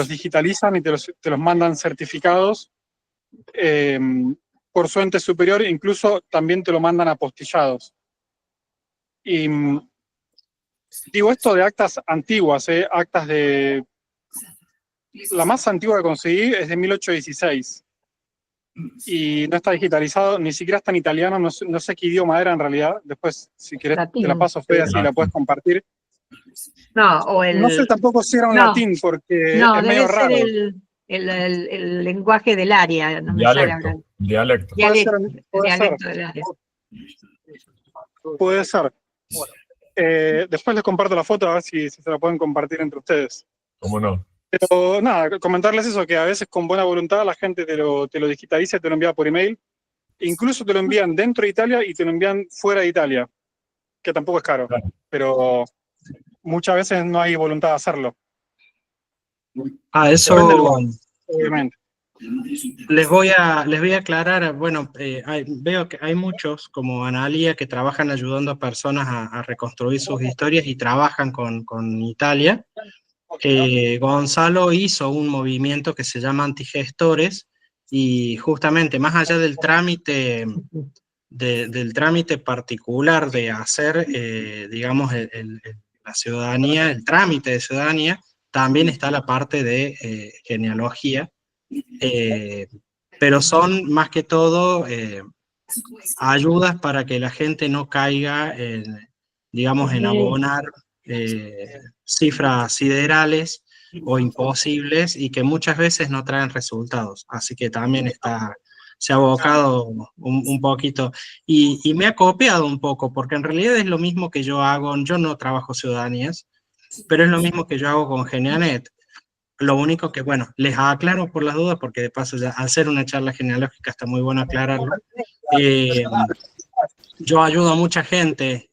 digitalizan y te los mandan certificados por su ente superior, incluso también te lo mandan apostillados. Y digo esto de actas antiguas, actas de... La más antigua que conseguí es de 1816 y no está digitalizado, ni siquiera está en italiano, no sé qué idioma era en realidad. Después, si querés,
Latín.
te la paso, Fede, así la puedes compartir.
No, o
No sé tampoco si era un
no,
latín, porque
no,
es
debe
medio
ser
raro.
el lenguaje del área, no me sale hablar.
Dialecto.
Dialecto del área.
Puede ser. Después les comparto la foto a ver si se la pueden compartir entre ustedes.
¿Cómo no?
Pero nada, comentarles eso, que a veces con buena voluntad la gente te lo digitaliza y te lo envía por email. Incluso te lo envían dentro de Italia y te lo envían fuera de Italia, que tampoco es caro,
Claro.
pero muchas veces no hay voluntad de hacerlo.
Eso
Obviamente.
les voy a aclarar, bueno, veo que hay muchos, como Analia, que trabajan ayudando a personas a reconstruir sus historias y trabajan con Italia. Gonzalo hizo un movimiento que se llama Antigestores, y justamente más allá del trámite particular de hacer, digamos, la ciudadanía, el trámite de ciudadanía, también está la parte de genealogía, pero son más que todo ayudas para que la gente no caiga, digamos, en abonar cifras siderales o imposibles y que muchas veces no traen resultados. Así que también se ha abocado un poquito y me ha copiado un poco, porque en realidad es lo mismo que yo hago. Yo no trabajo ciudadanías, pero es lo mismo que yo hago con Genianet. Lo único que, bueno, les aclaro por las dudas, porque de paso ya al ser una charla genealógica está muy bueno aclararlo. Yo ayudo a mucha gente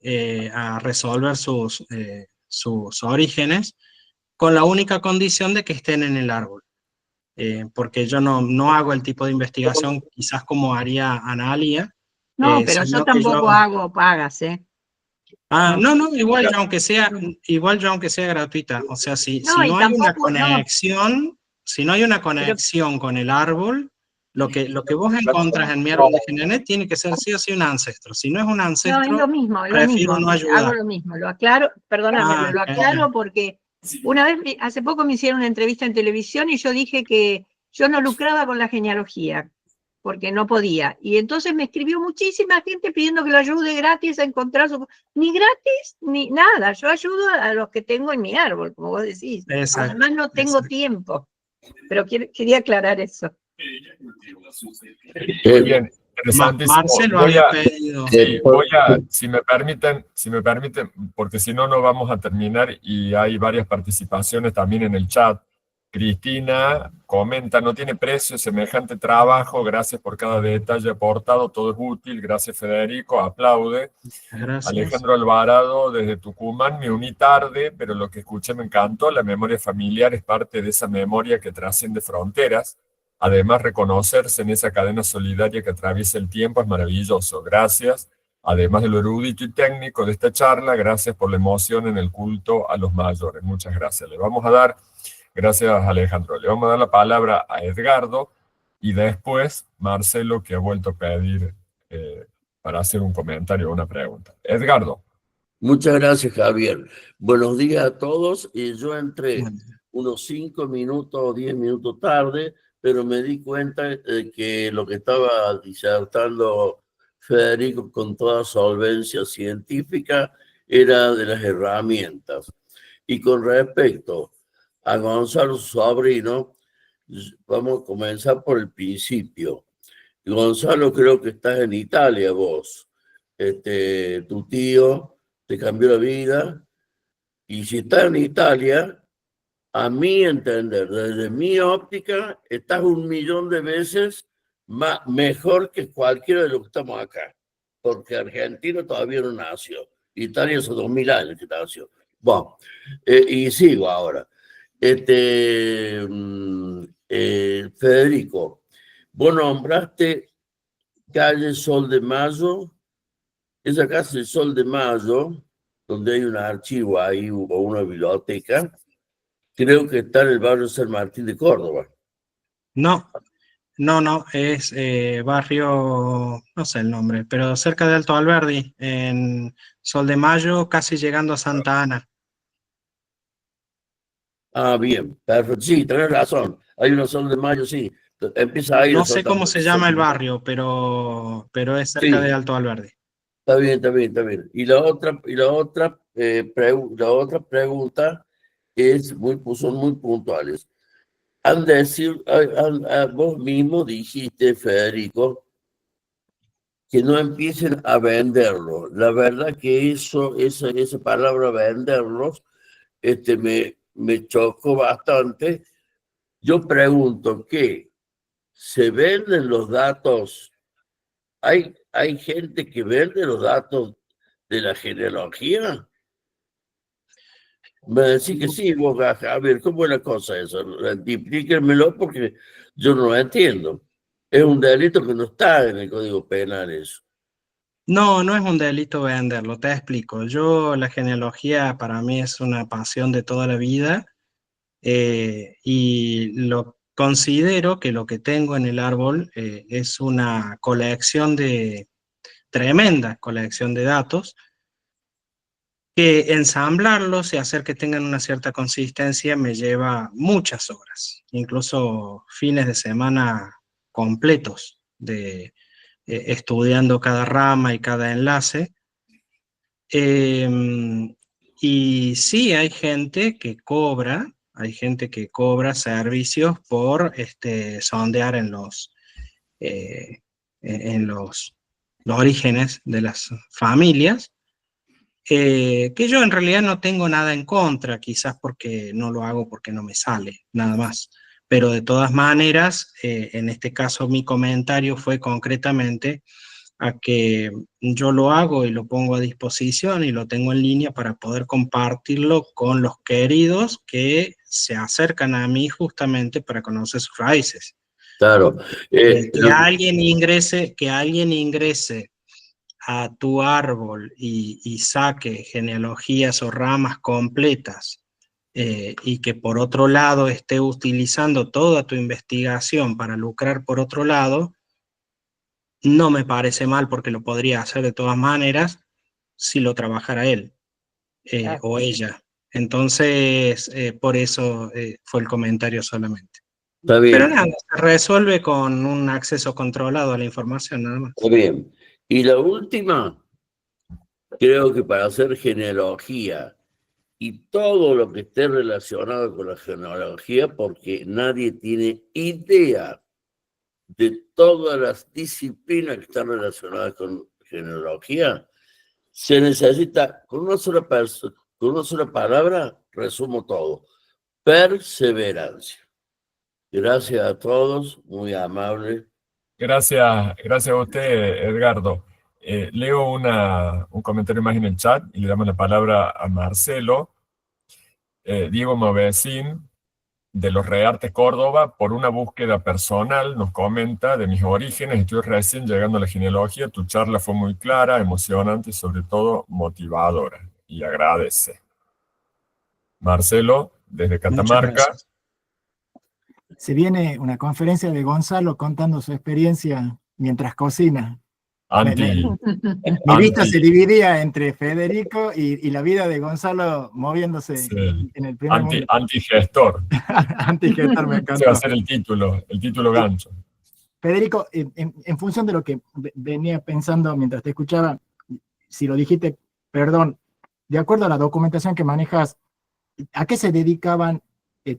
a resolver sus orígenes con la única condición de que estén en el árbol. Porque yo no hago el tipo de investigación quizás como haría Analia.
No, pero yo tampoco hago pagas,
No, igual yo aunque sea gratuita, o sea, si no hay una conexión, Si no hay una conexión con el árbol, lo que vos encontrás en mi árbol de genealogía tiene que ser sí o sí un ancestro. Si no es un
No,
ancestro,
es lo mismo,
prefiero no ayudar.
hago lo mismo, lo aclaro, perdóname,
Ah,
lo aclaro porque una vez, hace poco me hicieron una entrevista en televisión y yo dije que yo no lucraba con la genealogía, porque no podía. Y entonces me escribió muchísima gente pidiendo que lo ayude gratis a encontrar su... Ni gratis, ni nada, yo ayudo a los que tengo en mi árbol, como vos decís.
Exacto,
Además no tengo tiempo, pero quería aclarar eso.
Bien, interesantísimo.
Marcelo había pedido.
Si me permiten, porque si no, no vamos a terminar y hay varias participaciones también en el chat. Cristina comenta, no tiene precio semejante trabajo, gracias por cada detalle aportado, todo es útil, gracias Federico, aplaude.
Gracias.
Alejandro Alvarado desde Tucumán, me uní tarde, pero lo que escuché me encantó, la memoria familiar es parte de esa memoria que trasciende fronteras. Además, reconocerse en esa cadena solidaria que atraviesa el tiempo es maravilloso. Gracias. Además de lo erudito y técnico de esta charla, gracias por la emoción en el culto a los mayores. Muchas gracias. Le vamos a dar, gracias Alejandro, le vamos a dar la palabra a Edgardo y después Marcelo, que ha vuelto a pedir para hacer un comentario o una pregunta. Edgardo.
Muchas gracias, Javier. Buenos días a todos. Yo entré unos 5 minutos o 10 minutos tarde, pero me di cuenta de que lo que estaba disertando Federico con toda solvencia científica era de las herramientas. Y con respecto a Gonzalo, su sobrino, vamos a comenzar por el principio. Gonzalo, creo que estás en Italia vos. Tu tío te cambió la vida. Y si estás en Italia, a mi entender, desde mi óptica, estás 1.000.000 de veces mejor que cualquiera de los que estamos acá. Porque Argentina todavía no nació. Italia hace 2.000 años que nació. Bueno, y sigo ahora. Federico, vos nombraste calle Sol de Mayo. Esa calle Sol de Mayo, donde hay un archivo ahí o una biblioteca, creo que está en el barrio San Martín de Córdoba.
No, es barrio, no sé el nombre, pero cerca de Alto Alberdi, en Sol de Mayo, casi llegando a Santa Ana.
Ah, bien, perfecto. Sí, tenés razón. Hay una Sol de Mayo, sí. Empieza ahí.
No sé cómo se llama el barrio, pero es cerca de Alto Alberdi.
Está bien. Y la otra pregunta son muy puntuales. Vos mismo dijiste, Federico, que no empiecen a venderlo. La verdad que esa palabra venderlos, me chocó bastante. Yo pregunto, ¿qué? ¿Se venden los datos? ¿Hay gente que vende los datos de la genealogía? Me decís que sí, vos, Javier, ¿cómo es la cosa eso? Explíquenmelo porque yo no lo entiendo. Es un delito que no está en el Código Penal eso.
No es un delito venderlo, te explico. La genealogía para mí es una pasión de toda la vida y considero que lo que tengo en el árbol es una tremenda colección de datos, que ensamblarlos y hacer que tengan una cierta consistencia me lleva muchas horas, incluso fines de semana completos de estudiando cada rama y cada enlace. Y sí, hay gente que cobra servicios por sondear en los orígenes de las familias, que yo en realidad no tengo nada en contra, quizás porque no lo hago porque no me sale, nada más. Pero de todas maneras, en este caso mi comentario fue concretamente a que yo lo hago y lo pongo a disposición y lo tengo en línea para poder compartirlo con los queridos que se acercan a mí justamente para conocer sus raíces.
Claro.
Que alguien ingrese a tu árbol y saque genealogías o ramas completas y que por otro lado esté utilizando toda tu investigación para lucrar por otro lado, no me parece mal porque lo podría hacer de todas maneras si lo trabajara él o ella. Entonces, por eso fue el comentario solamente.
Está bien.
Pero nada, se resuelve con un acceso controlado a la información, nada más.
Está bien. Y la última, creo que para hacer genealogía y todo lo que esté relacionado con la genealogía, porque nadie tiene idea de todas las disciplinas que están relacionadas con genealogía, se necesita, con una sola palabra, resumo todo: perseverancia. Gracias a todos, muy amable.
Gracias a usted, Edgardo. Leo un comentario más en el chat y le damos la palabra a Marcelo. Diego Movecín, de Los Reartes, Córdoba, por una búsqueda personal, nos comenta: de mis orígenes, estoy recién llegando a la genealogía, tu charla fue muy clara, emocionante y sobre todo motivadora, y agradece. Marcelo, desde
Muchas
Catamarca.
gracias.
Se viene una conferencia de Gonzalo contando su experiencia mientras cocina. Mi vista se dividía entre Federico y la vida de Gonzalo moviéndose
Sí,
en el primer mundo.
Antigestor.
Antigestor, me
Ese va a
encantó.
ser el título gancho.
Federico, en función de lo que venía pensando mientras te escuchaba, si lo dijiste, perdón, de acuerdo a la documentación que manejas, ¿a qué se dedicaban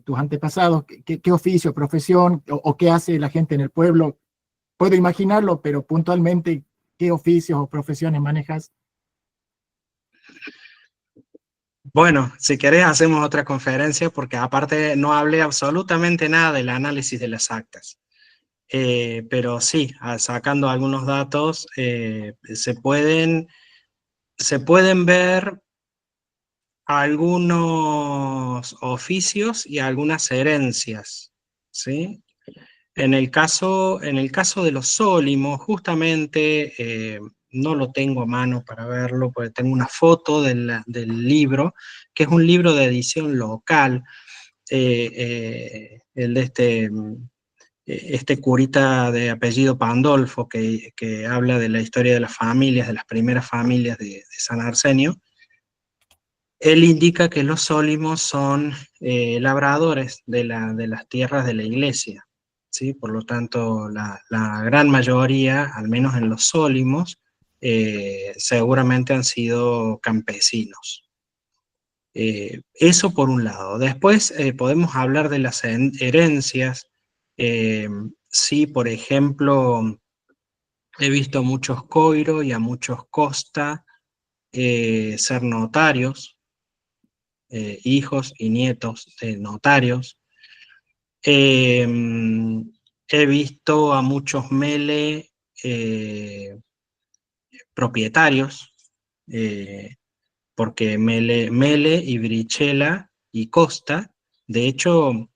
tus antepasados? ¿Qué oficio, profesión o qué hace la gente en el pueblo? Puedo imaginarlo, pero puntualmente, ¿qué oficios o profesiones manejas?
Bueno, si querés hacemos otra conferencia porque aparte no hablé absolutamente nada del análisis de las actas. Pero sí, sacando algunos datos, se pueden ver algunos oficios y algunas herencias, ¿sí? En el caso de los sólimos, justamente no lo tengo a mano para verlo, porque tengo una foto del libro, que es un libro de edición local, el de este curita de apellido Pandolfo, que habla de la historia de las familias, de las primeras familias de San Arsenio. Él indica que los sólimos son labradores de las tierras de la iglesia, ¿sí? Por lo tanto, la gran mayoría, al menos en los sólimos, seguramente han sido campesinos. Eso por un lado. Después podemos hablar de las herencias. Sí, por ejemplo, he visto a muchos Coiro y a muchos Costa ser notarios, hijos y nietos de notarios. He visto a muchos Mele propietarios, porque Mele y Brichela y Costa, de hecho,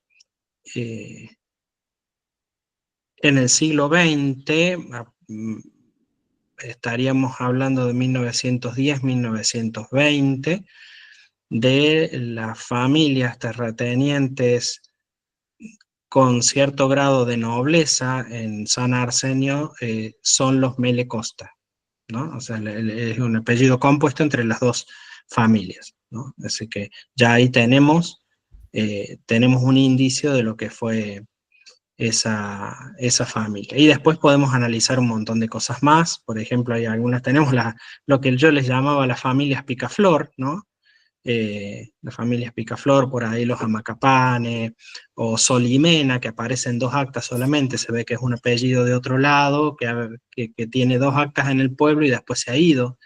en el siglo XX, estaríamos hablando de 1910, 1920, de las familias terratenientes con cierto grado de nobleza en San Arsenio, son los Mele Costa, ¿no? O sea, es un apellido compuesto entre las dos familias, ¿no? Así que ya ahí tenemos un indicio de lo que fue esa familia. Y después podemos analizar un montón de cosas más. Por ejemplo, hay algunas, tenemos lo que yo les llamaba las familias Picaflor, ¿no? Las familias Picaflor, por ahí los Amacapane, o Solimena, que aparecen 2 actas solamente, se ve que es un apellido de otro lado, que tiene 2 actas en el pueblo y después se ha ido.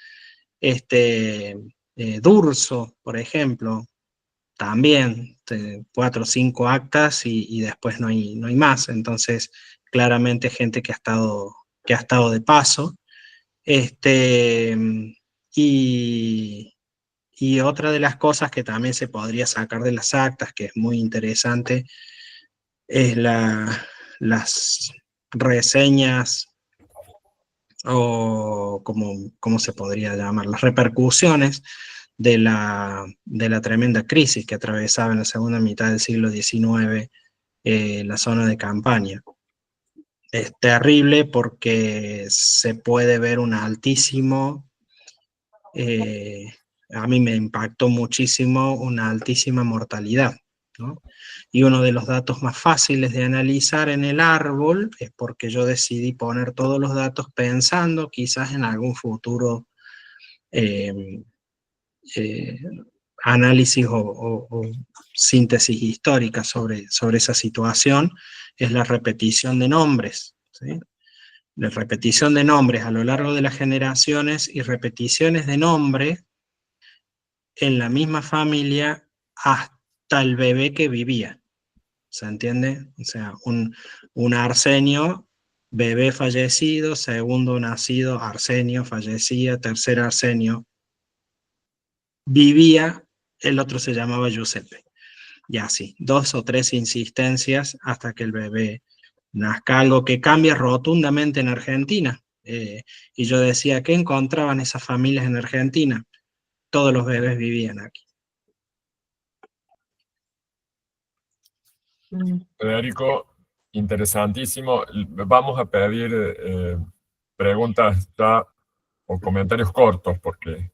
Durso, por ejemplo, también 4 o 5 actas y después no hay más. Entonces, claramente gente que ha estado de paso. Y otra de las cosas que también se podría sacar de las actas, que es muy interesante, es las reseñas, o como se podría llamar, las repercusiones de la tremenda crisis que atravesaba en la segunda mitad del siglo XIX la zona de Campania. Es terrible porque se puede ver un altísimo, a mí me impactó muchísimo, una altísima mortalidad, ¿no? Y uno de los datos más fáciles de analizar en el árbol es porque yo decidí poner todos los datos pensando quizás en algún futuro análisis o síntesis histórica sobre esa situación, es la repetición de nombres, ¿sí? La repetición de nombres a lo largo de las generaciones y repeticiones de nombres en la misma familia hasta el bebé que vivía. ¿Se entiende? O sea, un Arsenio, bebé fallecido, segundo nacido, Arsenio, fallecía, tercer Arsenio, vivía, el otro se llamaba Giuseppe. Y así, 2 o 3 insistencias hasta que el bebé nazca, algo que cambia rotundamente en Argentina. Y yo decía, ¿qué encontraban esas familias en Argentina? Todos los bebés vivían aquí.
Federico, interesantísimo. Vamos a pedir preguntas ya o comentarios cortos porque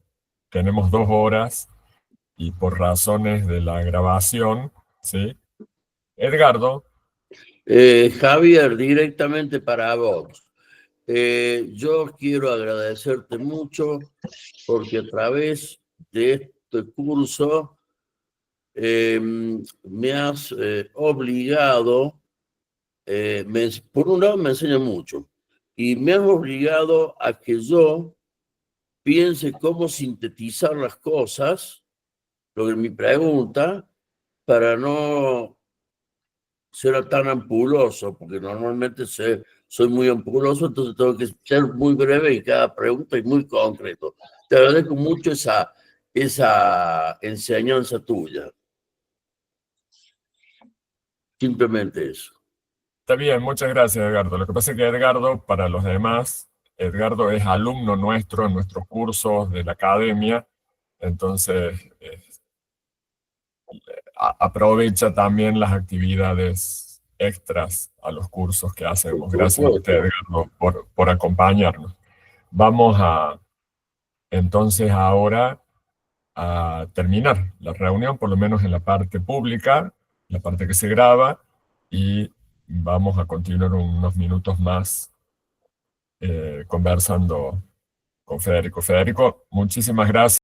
tenemos 2 horas y por razones de la grabación, ¿sí? Edgardo.
Javier, directamente para vos. Yo quiero agradecerte mucho porque a través de este curso me has obligado, por un lado me enseña mucho, y me has obligado a que yo piense cómo sintetizar las cosas, lo que es mi pregunta, para no ser tan ampuloso, porque normalmente soy muy ampuloso, entonces tengo que ser muy breve en cada pregunta y muy concreto. Te agradezco mucho esa enseñanza tuya. Simplemente eso.
Está bien, muchas gracias, Edgardo. Lo que pasa es que Edgardo, para los demás, Edgardo es alumno nuestro en nuestros cursos de la academia, entonces aprovecha también las actividades extras a los cursos que hacemos. Gracias a usted, Edgardo, por acompañarnos. Vamos entonces ahora a terminar la reunión, por lo menos en la parte pública, la parte que se graba, y vamos a continuar unos minutos más conversando con Federico. Federico, muchísimas gracias.